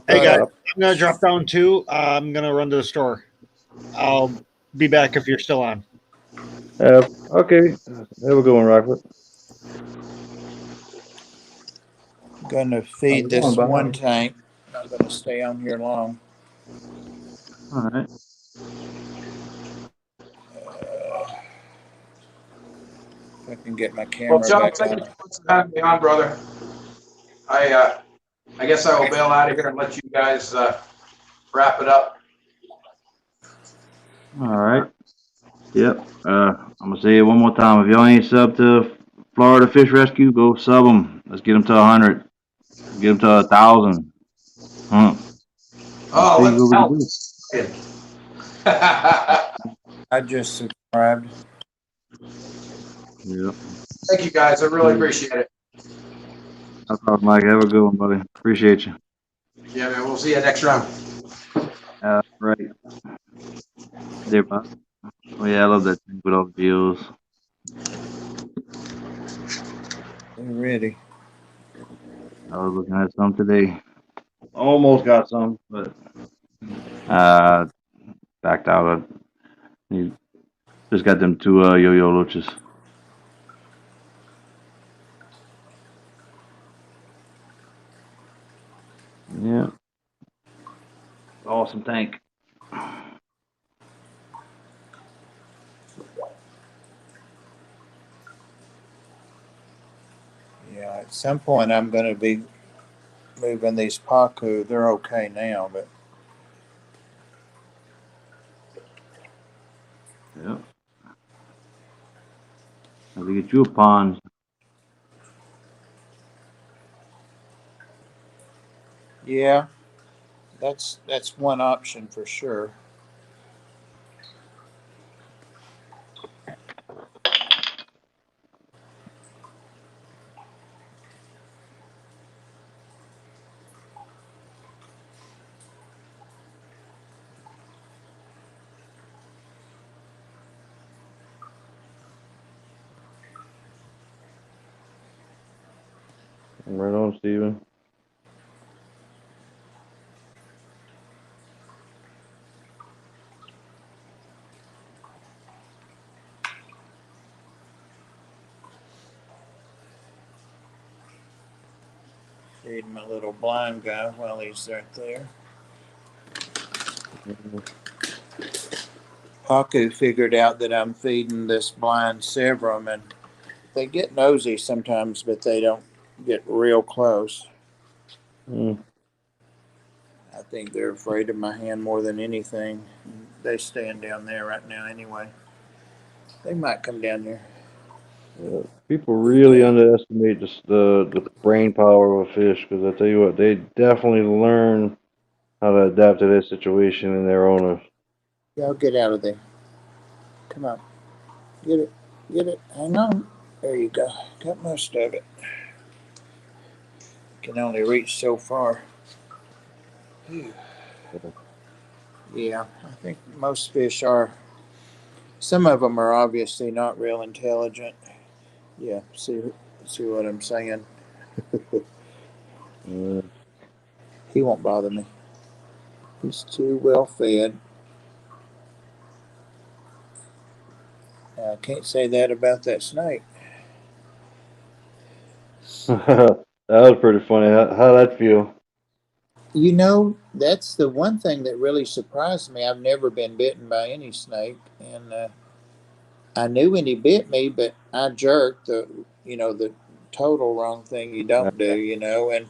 [SPEAKER 4] guys, I'm going to drop down too. I'm going to run to the store. I'll be back if you're still on.
[SPEAKER 1] Okay. Have a good one, Rockford.
[SPEAKER 5] Going to feed this one tank. Not going to stay on here long.
[SPEAKER 1] All right.
[SPEAKER 5] If I can get my camera
[SPEAKER 3] John,
[SPEAKER 5] back
[SPEAKER 3] thank
[SPEAKER 5] on.
[SPEAKER 3] you for having me on, brother. I guess I will bail out of here and let you guys wrap it up.
[SPEAKER 1] All right. Yep. I'm gonna say it one more time. If y'all ain't sub to Florida Fish Rescue, go sub them. Let's get them to 100. Get them to 1,000.
[SPEAKER 3] Oh, let's help.
[SPEAKER 5] I just subscribed.
[SPEAKER 1] Yep.
[SPEAKER 3] Thank you, guys. I really appreciate it.
[SPEAKER 1] No problem, Mike. Have a good one, buddy. Appreciate you.
[SPEAKER 3] Yeah, man. We'll see you next round.
[SPEAKER 1] Right. There, Bob. Oh, yeah, I love that thing with all the views.
[SPEAKER 5] They're ready.
[SPEAKER 1] I was looking at some today. Almost got some, but backed out. Just got them two yo-yo loaches. Yeah. Awesome tank.
[SPEAKER 5] Yeah, at some point I'm going to be moving these Pacu. They're okay now, but
[SPEAKER 1] Yeah. Have to get you a pond.
[SPEAKER 5] Yeah, that's one option for sure.
[SPEAKER 1] Right on, Steven.
[SPEAKER 5] Feeding my little blind guy while he's right there.
[SPEAKER 1] Mhm.
[SPEAKER 5] Paku figured out that I'm feeding this blind Severum, and they get nosy sometimes, but they don't get real close.
[SPEAKER 1] Mm.
[SPEAKER 5] I think they're afraid of my hand more than anything. They stand down there right now anyway. They might come down here.
[SPEAKER 1] Yeah. People really underestimate the brain power of a fish because I tell you what, they definitely learn how to adapt to their situation and their owners.
[SPEAKER 5] Y'all get out of there. Come on. Get it. Get it. Hang on. There you go. Got most of it. Can only reach so far. Whew. Yeah, I think most fish are. Some of them are obviously not real intelligent. Yeah, see what I'm saying?
[SPEAKER 1] Mm.
[SPEAKER 5] He won't bother me. He's too well fed. I can't say that about that snake.
[SPEAKER 1] That was pretty funny. How that feel?
[SPEAKER 5] You know, that's the one thing that really surprised me. I've never been bitten by any snake, and I knew when he bit me, but I jerked the total wrong thing you don't do, and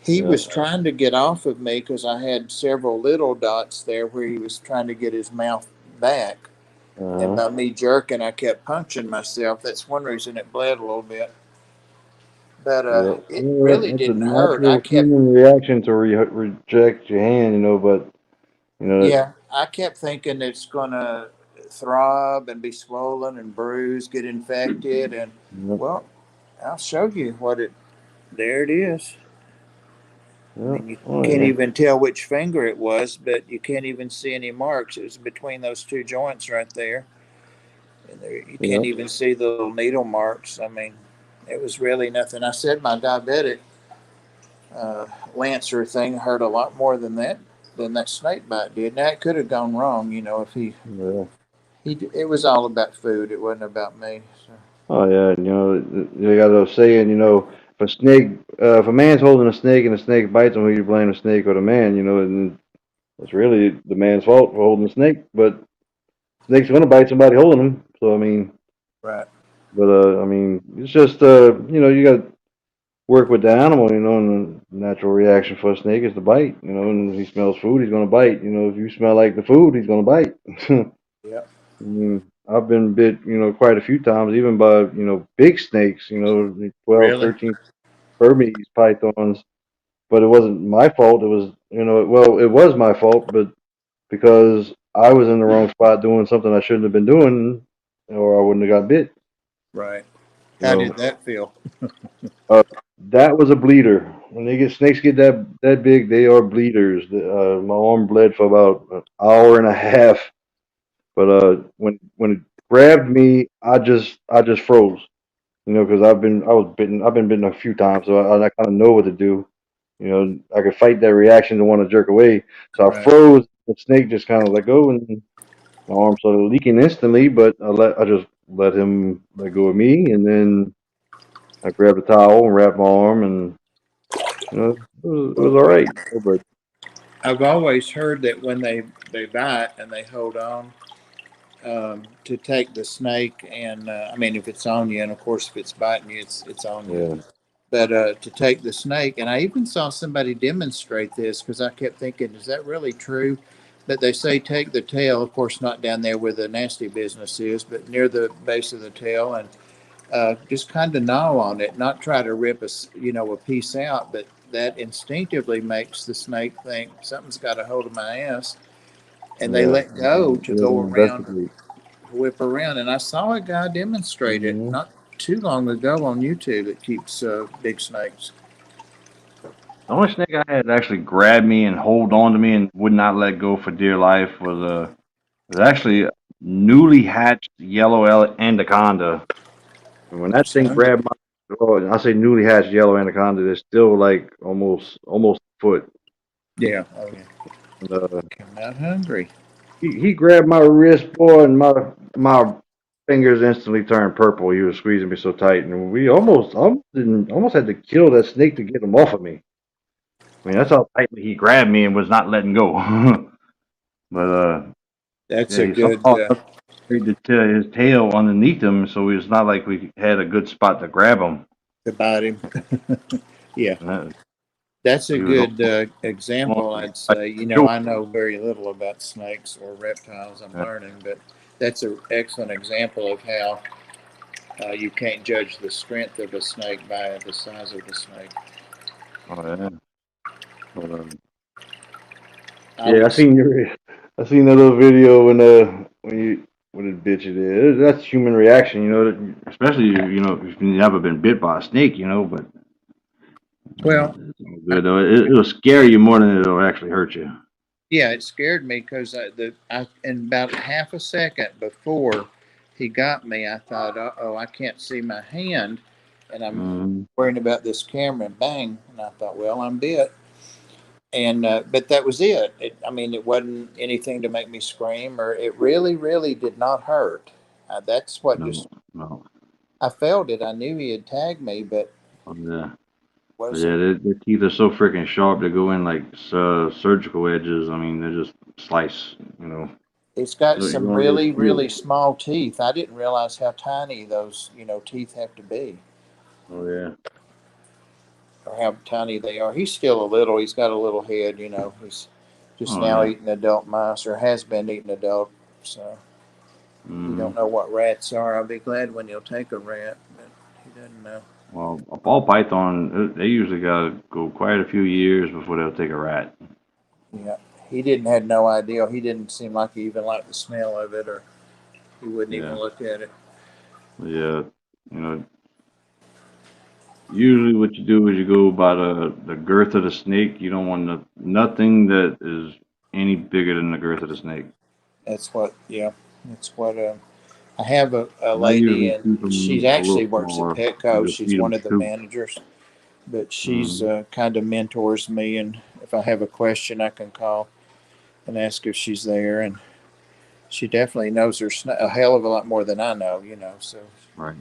[SPEAKER 5] he
[SPEAKER 1] Yeah.
[SPEAKER 5] was trying to get off of me because I had several little dots there where he was trying to get his mouth back. And
[SPEAKER 1] Uh-huh.
[SPEAKER 5] by me jerking, I kept punching myself. That's one reason it bled a little bit. But
[SPEAKER 1] Yeah.
[SPEAKER 5] it
[SPEAKER 1] Yeah,
[SPEAKER 5] really
[SPEAKER 1] that's a
[SPEAKER 5] didn't hurt. I
[SPEAKER 1] natural
[SPEAKER 5] kept,
[SPEAKER 1] human reaction to reject your hand, but that.
[SPEAKER 5] yeah, I kept thinking it's going to throb and be swollen and bruised, get infected. And,
[SPEAKER 1] Yep.
[SPEAKER 5] well, I'll show you there it is. I
[SPEAKER 1] Yep.
[SPEAKER 5] mean, you
[SPEAKER 1] Oh
[SPEAKER 5] can't
[SPEAKER 1] yeah.
[SPEAKER 5] even tell which finger it was, but you can't even see any marks. It was between those two joints right there. And there, you can't
[SPEAKER 1] Yep.
[SPEAKER 5] even see the little needle marks. I mean, it was really nothing. I said my diabetic uh, Lancer thing hurt a lot more than that snake bite did. Now it could have gone wrong, if
[SPEAKER 1] Yeah.
[SPEAKER 5] it was all about food. It wasn't about me. So.
[SPEAKER 1] Oh yeah. They got a saying. If a man's holding a snake and a snake bites him, who you blame, the snake or the man? And it's really the man's fault for holding the snake, but snake's gonna bite somebody holding him. So I mean,
[SPEAKER 5] Right.
[SPEAKER 1] but I mean, it's just you got to work with the animal, and the natural reaction for a snake is to bite. And if he smells food, he's gonna bite. If you smell like the food, he's gonna bite. I
[SPEAKER 5] Yep.
[SPEAKER 1] mean, I've been bit, quite a few times, even by, big snakes, the 12,
[SPEAKER 5] Really.
[SPEAKER 1] 13 Burmese pythons. But it wasn't my fault. It was, well, it was my fault, but because I was in the wrong spot doing something I shouldn't have been doing, or I wouldn't have got bit.
[SPEAKER 5] Right.
[SPEAKER 1] You
[SPEAKER 5] How did
[SPEAKER 1] know,
[SPEAKER 5] that feel?
[SPEAKER 1] uh, that was a bleeder. When snakes get that big, they are bleeders. My arm bled for about an hour and a half. But when it grabbed me, I just froze. Because I've been bitten a few times, so I kind of know what to do. I could fight that reaction to want to jerk away. So I
[SPEAKER 5] Right.
[SPEAKER 1] froze. The snake just kind of let go, and my arm started leaking instantly. But I just let him let go of me, and then I grabbed a towel and wrapped my arm, and it was all right. But
[SPEAKER 5] I've always heard that when they bite and they hold on, to take the snake and I mean if it's on you, and of course if it's biting you, it's on you.
[SPEAKER 1] yeah,
[SPEAKER 5] But to take the snake, and I even saw somebody demonstrate this because I kept thinking, is that really true? But they say take the tail, of course not down there where the nasty business is, but near the base of the tail, and just kind of gnaw on it, not try to rip a piece out, but that instinctively makes the snake think something's got a hold of my ass, and they
[SPEAKER 1] Yeah.
[SPEAKER 5] let go to
[SPEAKER 1] Yeah, they
[SPEAKER 5] go around,
[SPEAKER 1] investigate.
[SPEAKER 5] whip around. And I saw a guy demonstrate it
[SPEAKER 1] Mhm.
[SPEAKER 5] not too long ago on YouTube that keeps big snakes.
[SPEAKER 1] The only snake I had that actually grabbed me and hold on to me and would not let go for dear life was actually a newly hatched yellow anaconda. And when that thing
[SPEAKER 5] So,
[SPEAKER 1] grabbed my, oh, I say newly hatched yellow anaconda, it's still like almost a foot.
[SPEAKER 5] yeah, oh yeah,
[SPEAKER 1] And,
[SPEAKER 5] come out hungry.
[SPEAKER 1] he grabbed my wrist, boy, and my fingers instantly turned purple. He was squeezing me so tight, and we almost had to kill that snake to get him off of me. I mean, that's how tightly he grabbed me and was not letting go. But
[SPEAKER 5] That's
[SPEAKER 1] yeah,
[SPEAKER 5] a
[SPEAKER 1] he
[SPEAKER 5] good
[SPEAKER 1] somehow buried his tail underneath him, so it's not like we had a good spot to grab him.
[SPEAKER 5] to bite him. Yeah,
[SPEAKER 1] And that,
[SPEAKER 5] that's a
[SPEAKER 1] he was
[SPEAKER 5] good example, I'd say. You know, I know very little about snakes or reptiles. I'm learning, but that's an excellent example of how you can't judge the strength of a snake by the size of the snake.
[SPEAKER 1] Oh yeah. But,
[SPEAKER 5] I
[SPEAKER 1] yeah,
[SPEAKER 5] would.
[SPEAKER 1] I seen that little video when you when it bit you there. That's human reaction, you know. Especially if you've never been bit by a snake, But
[SPEAKER 5] Well,
[SPEAKER 1] it's all good though. It'll scare you more than it'll actually hurt you.
[SPEAKER 5] yeah, it scared me because in about half a second before he got me, I thought, oh, I can't see my hand, and I'm
[SPEAKER 1] Hmm.
[SPEAKER 5] worrying about this camera, and bang, and I thought, well, I'm bit. And but that was it. I mean, it wasn't anything to make me scream, or it really, really did not hurt. That's what
[SPEAKER 1] No,
[SPEAKER 5] just
[SPEAKER 1] no.
[SPEAKER 5] I felt it. I knew he had tagged me, but
[SPEAKER 1] Oh, yeah. But
[SPEAKER 5] wasn't.
[SPEAKER 1] yeah, their teeth are so freaking sharp. They go in like surgical edges. I mean, they just slice.
[SPEAKER 5] It's got
[SPEAKER 1] So you
[SPEAKER 5] some
[SPEAKER 1] don't really
[SPEAKER 5] really,
[SPEAKER 1] feel.
[SPEAKER 5] really small teeth. I didn't realize how tiny those, teeth have to be,
[SPEAKER 1] Oh yeah.
[SPEAKER 5] or how tiny they are. He's still a little. He's got a little head. He's just
[SPEAKER 1] Oh
[SPEAKER 5] now
[SPEAKER 1] yeah.
[SPEAKER 5] eating adult mice, or has been eating adult. So he
[SPEAKER 1] Hmm.
[SPEAKER 5] don't know what rats are. I'll be glad when he'll take a rat, but he doesn't know.
[SPEAKER 1] Well, a ball python, they usually gotta go quite a few years before they'll take a rat.
[SPEAKER 5] Yeah, he didn't had no idea. He didn't seem like he even liked the smell of it, or he wouldn't even
[SPEAKER 1] Yeah.
[SPEAKER 5] look at it.
[SPEAKER 1] Yeah. You know, usually what you do is you go by the girth of the snake. You don't want nothing that is any bigger than the girth of the snake.
[SPEAKER 5] That's what. Yeah, that's what. I have a
[SPEAKER 1] And I
[SPEAKER 5] lady,
[SPEAKER 1] usually
[SPEAKER 5] and
[SPEAKER 1] keep
[SPEAKER 5] she
[SPEAKER 1] them a
[SPEAKER 5] actually
[SPEAKER 1] little
[SPEAKER 5] works at
[SPEAKER 1] smaller and
[SPEAKER 5] Petco.
[SPEAKER 1] just
[SPEAKER 5] She's
[SPEAKER 1] feed
[SPEAKER 5] one
[SPEAKER 1] them
[SPEAKER 5] of the
[SPEAKER 1] soup.
[SPEAKER 5] managers, but she's
[SPEAKER 1] Hmm.
[SPEAKER 5] kind of mentors me. And if I have a question, I can call and ask if she's there. And she definitely knows a hell of a lot more than I know. So
[SPEAKER 1] Right.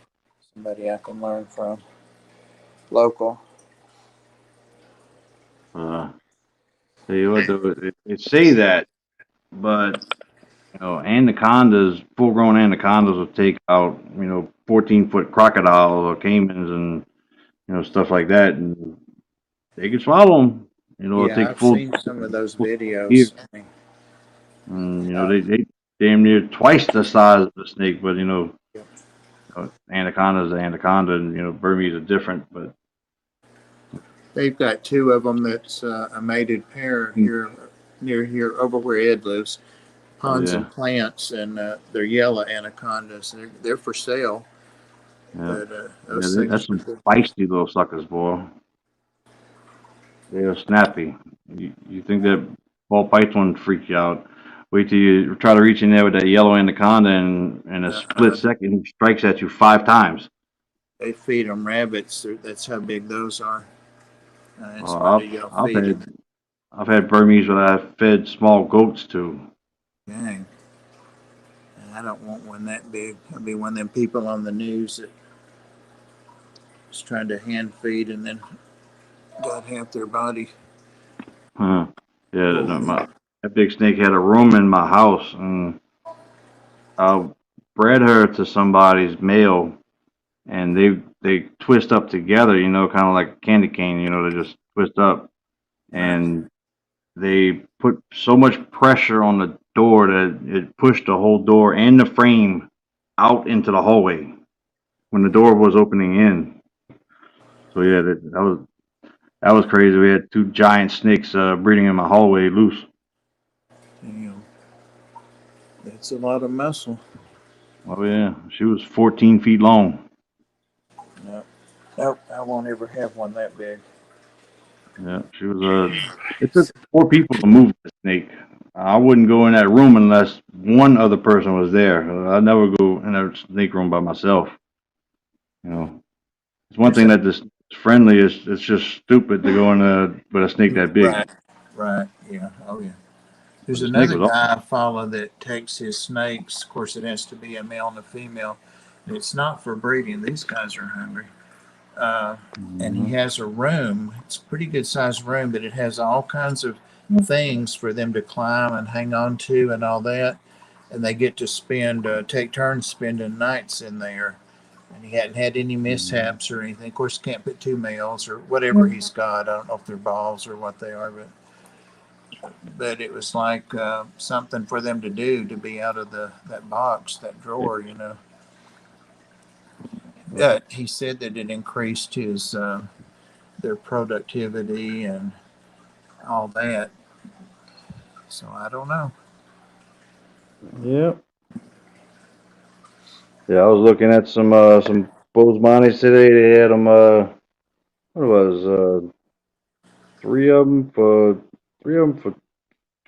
[SPEAKER 5] somebody I can learn from, local.
[SPEAKER 1] Uh, Tell you what, though, it say that, but anacondas, full-grown anacondas will take out 14-foot crocodiles or caimans and stuff like that, and they can swallow them. It'll
[SPEAKER 5] Yeah,
[SPEAKER 1] take
[SPEAKER 5] I've
[SPEAKER 1] full,
[SPEAKER 5] seen some of those
[SPEAKER 1] full year,
[SPEAKER 5] videos. I mean,
[SPEAKER 1] and
[SPEAKER 5] uh,
[SPEAKER 1] they damn near twice the size of the snake, but anaconda's an anaconda, and Burmese are different, but
[SPEAKER 5] they've got two of them that's a mated pair here near here over where Ed lives. Ponds
[SPEAKER 1] yeah,
[SPEAKER 5] and Plants, and they're yellow anacondas. They're for sale,
[SPEAKER 1] yeah,
[SPEAKER 5] but
[SPEAKER 1] yeah,
[SPEAKER 5] those things
[SPEAKER 1] that's
[SPEAKER 5] are
[SPEAKER 1] some
[SPEAKER 5] good.
[SPEAKER 1] feisty little suckers, boy. They're snappy. You think that ball python freak you out? Wait till you try to reach in there with that yellow anaconda, and in a split
[SPEAKER 5] Uh,
[SPEAKER 1] second, he strikes at you 5 times.
[SPEAKER 5] they feed them rabbits. That's how big those are. That's why
[SPEAKER 1] Uh,
[SPEAKER 5] they yell
[SPEAKER 1] I've
[SPEAKER 5] feed it.
[SPEAKER 1] I've had Burmese that I've fed small goats to.
[SPEAKER 5] Dang, I don't want one that big. I'll be one of them people on the news that is trying to hand feed and then got half their body.
[SPEAKER 1] Huh. Yeah,
[SPEAKER 5] Oh,
[SPEAKER 1] that big snake had a room in my house, and I bred her to somebody's male, and they twist up together, kind of like a candy cane, they just twist up,
[SPEAKER 5] right.
[SPEAKER 1] and they put so much pressure on the door that it pushed the whole door and the frame out into the hallway when the door was opening in. So yeah, That was crazy. We had 2 giant snakes breeding in my hallway loose.
[SPEAKER 5] Damn. That's a lot of muscle.
[SPEAKER 1] Oh yeah, she was 14 feet long.
[SPEAKER 5] No, nope, I won't ever have one that big.
[SPEAKER 1] Yeah, she was It took 4 people to move the snake. I wouldn't go in that room unless one other person was there. I'd never go in that snake room by myself. You know, it's one
[SPEAKER 5] There's
[SPEAKER 1] thing
[SPEAKER 5] a,
[SPEAKER 1] that this is friendly. It's just stupid to go in with a snake that big.
[SPEAKER 5] right, right, yeah, oh yeah.
[SPEAKER 1] But
[SPEAKER 5] There's
[SPEAKER 1] the snake
[SPEAKER 5] another
[SPEAKER 1] was awesome.
[SPEAKER 5] guy I follow that takes his snakes. Of course, it has to be a male and a female. It's not for breeding. These guys are hungry. Uh, and he
[SPEAKER 1] Mhm.
[SPEAKER 5] has a room. It's a pretty good sized room, but it has all kinds of things for them to climb and hang on to and all that. And they get to take turns spending nights in there. And he hadn't had any mishaps or anything. Of course, can't put 2 males or whatever he's got. I don't know if they're balls or what they are, but it was like something for them to do to be out of that box, that drawer, you know. He said that it increased his their productivity and all that. So I don't know.
[SPEAKER 1] Yep. Yeah, I was looking at some Bozemonis today. They had them what it was 3 of them for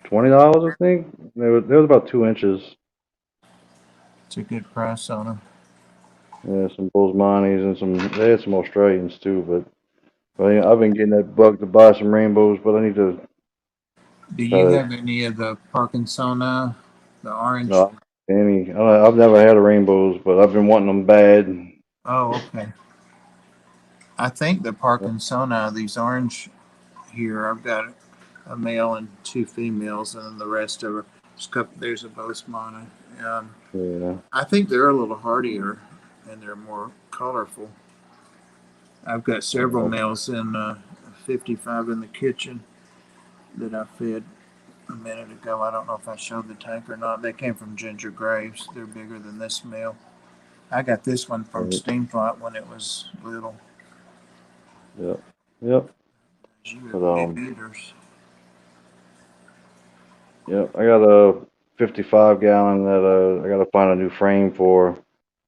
[SPEAKER 1] $20, I think. They was about 2 inches.
[SPEAKER 5] It's a good price on them.
[SPEAKER 1] Yeah, some Bozemonis and they had some Australians too, but yeah, I've been getting that bug to buy some rainbows, but I need to
[SPEAKER 5] Do
[SPEAKER 1] try
[SPEAKER 5] you
[SPEAKER 1] to.
[SPEAKER 5] have any of the Parkinsona, the orange?
[SPEAKER 1] No, I've never had a rainbows, but I've been wanting them bad.
[SPEAKER 5] Oh, okay. I think the Parkinsona, these orange here, I've got a male and 2 females, and then the rest of her. There's a Bosemana.
[SPEAKER 1] Yeah,
[SPEAKER 5] I think they're a little hardier and they're more colorful. I've got several
[SPEAKER 1] uh,
[SPEAKER 5] males in 55 in the kitchen that I fed a minute ago. I don't know if I showed the tank or not. They came from Ginger Graves. They're bigger than this male. I got this one from
[SPEAKER 1] right,
[SPEAKER 5] Steamflat when it was little.
[SPEAKER 1] yep, yep.
[SPEAKER 5] You
[SPEAKER 1] But
[SPEAKER 5] have big eaters.
[SPEAKER 1] yep. I got a 55-gallon that I got to find a new frame for.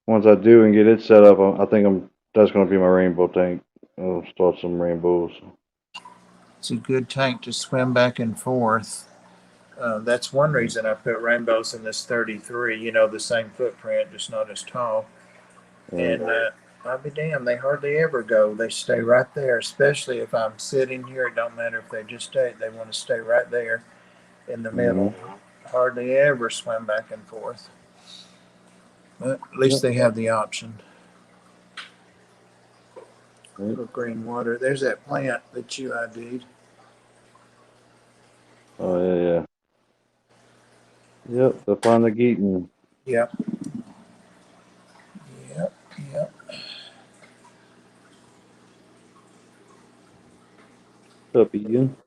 [SPEAKER 1] Once I do and get it set up, I think that's gonna be my rainbow tank. I'll start some rainbows.
[SPEAKER 5] It's a good tank to swim back and forth. That's one reason I put rainbows in this 33. You know, the same footprint, just not as tall.
[SPEAKER 1] Right.
[SPEAKER 5] And I'll be damned, they hardly ever go. They stay right there, especially if I'm sitting here. It don't matter if they just stay, they want to stay right there in the
[SPEAKER 1] Mm-hmm.
[SPEAKER 5] middle. Hardly ever swim back and forth. But at least
[SPEAKER 1] Yep.
[SPEAKER 5] they have the option.
[SPEAKER 1] Right.
[SPEAKER 5] Little green water. There's that plant that you ID'd.
[SPEAKER 1] Oh yeah, yeah. Yep. The Geaton.
[SPEAKER 5] Yep, yep, yep.
[SPEAKER 1] What's up, Ian?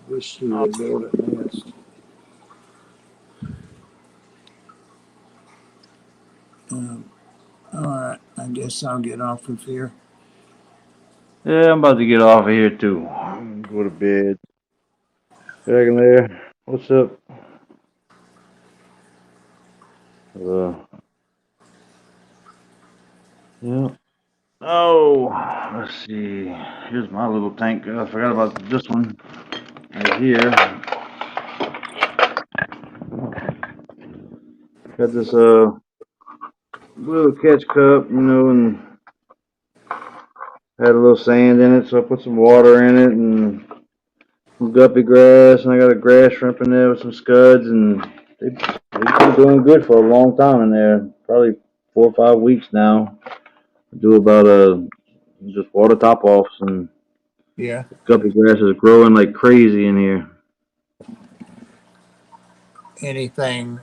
[SPEAKER 5] Wish you would build a nest. All right, I guess I'll get off of here.
[SPEAKER 1] Yeah, I'm about to get off of here too. Go to bed. Dragon there. What's up? Uh, yeah. Oh, let's see. Here's my little tank. I forgot about this one right here. Got this little catch cup, and had a little sand in it, so I put some water in it and some guppy grass, and I got a grass shrimp in there with some scuds, and they've been doing good for a long time in there. Probably 4 or 5 weeks now. Do about just water top offs, and
[SPEAKER 5] Yeah.
[SPEAKER 1] guppy grass is growing like crazy in here.
[SPEAKER 5] Anything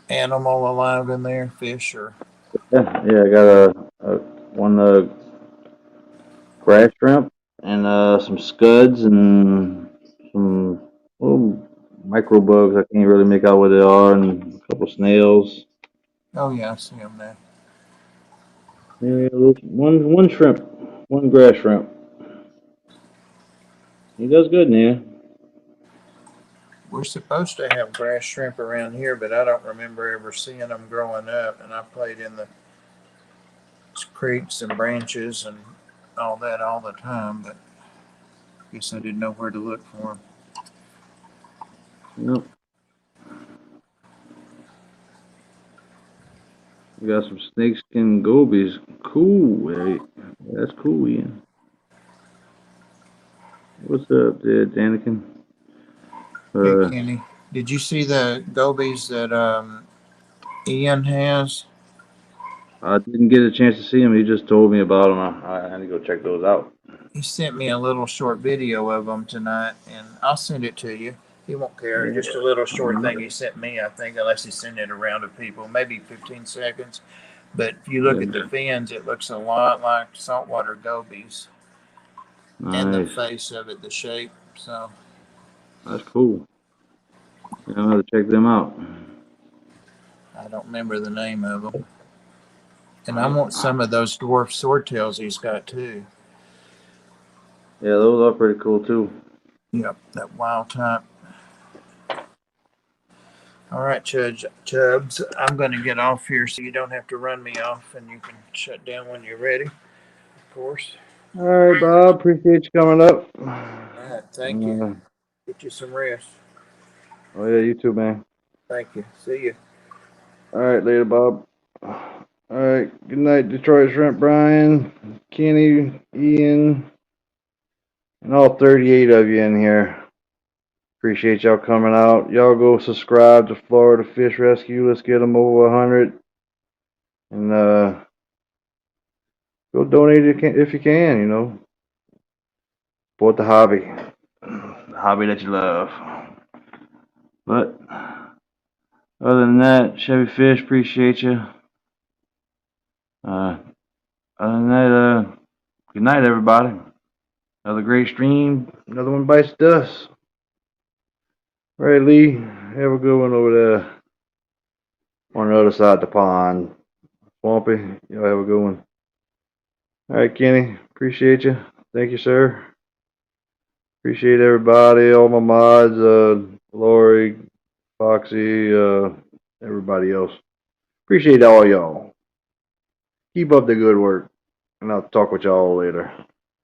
[SPEAKER 5] animal alive in there? Fish or?
[SPEAKER 1] Yeah, I got one grass shrimp and some scuds and some little micro bugs. I can't really make out what they are, and a couple snails.
[SPEAKER 5] Oh yeah, I see them there.
[SPEAKER 1] Yeah, one shrimp, one grass shrimp. He does good now.
[SPEAKER 5] We're supposed to have grass shrimp around here, but I don't remember ever seeing them growing up. And I played in the creeks and branches and all that all the time, but I guess I didn't know where to look for them.
[SPEAKER 1] Yep. We got some snakeskin gobies. Cool. Hey, that's cool, Ian. What's up there, Danikin?
[SPEAKER 5] Hey, Kenny, did you see the gobies that Ian has?
[SPEAKER 1] I didn't get a chance to see him. He just told me about them. I had to go check those out.
[SPEAKER 5] He sent me a little short video of them tonight, and I'll send it to you. He won't care.
[SPEAKER 1] Yeah.
[SPEAKER 5] Just a little short thing he sent me, I think, unless he sent it around to people, maybe 15 seconds. But if you look at the fins, it looks a lot like saltwater gobies, and the
[SPEAKER 1] Nice.
[SPEAKER 5] face of it, the shape. So
[SPEAKER 1] That's cool. Yeah, I'll have to check them out.
[SPEAKER 5] I don't remember the name of them. And I want some of those dwarf swordtails he's got too.
[SPEAKER 1] Yeah, those are pretty cool too.
[SPEAKER 5] Yep, that wild type. All right, Chubbs, I'm going to get off here so you don't have to run me off, and you can shut down when you're ready, of course.
[SPEAKER 1] All right, Bob. Appreciate you coming up.
[SPEAKER 5] All right, thank you. Get you some rest.
[SPEAKER 1] Oh yeah, you too, man.
[SPEAKER 5] Thank you. See you.
[SPEAKER 1] All right, later, Bob. All right, good night, Detroit Shrimp, Brian, Kenny, Ian, and all 38 of you in here. Appreciate y'all coming out. Y'all go subscribe to Florida Fish Rescue. Let's get them over 100. And go donate if you can, you know. Support the hobby. The hobby that you love. But other than that, Chevy Fish, appreciate you. Other than that, good night, everybody. Another great stream. Another one bites dust. All right, Lee. Have a good one over there on the other side of the pond. Swampy, y'all have a good one. All right, Kenny. Appreciate you. Thank you, sir. Appreciate everybody, all my mods, Lori, Foxy, everybody else. Appreciate all y'all. Keep up the good work, and I'll talk with y'all later.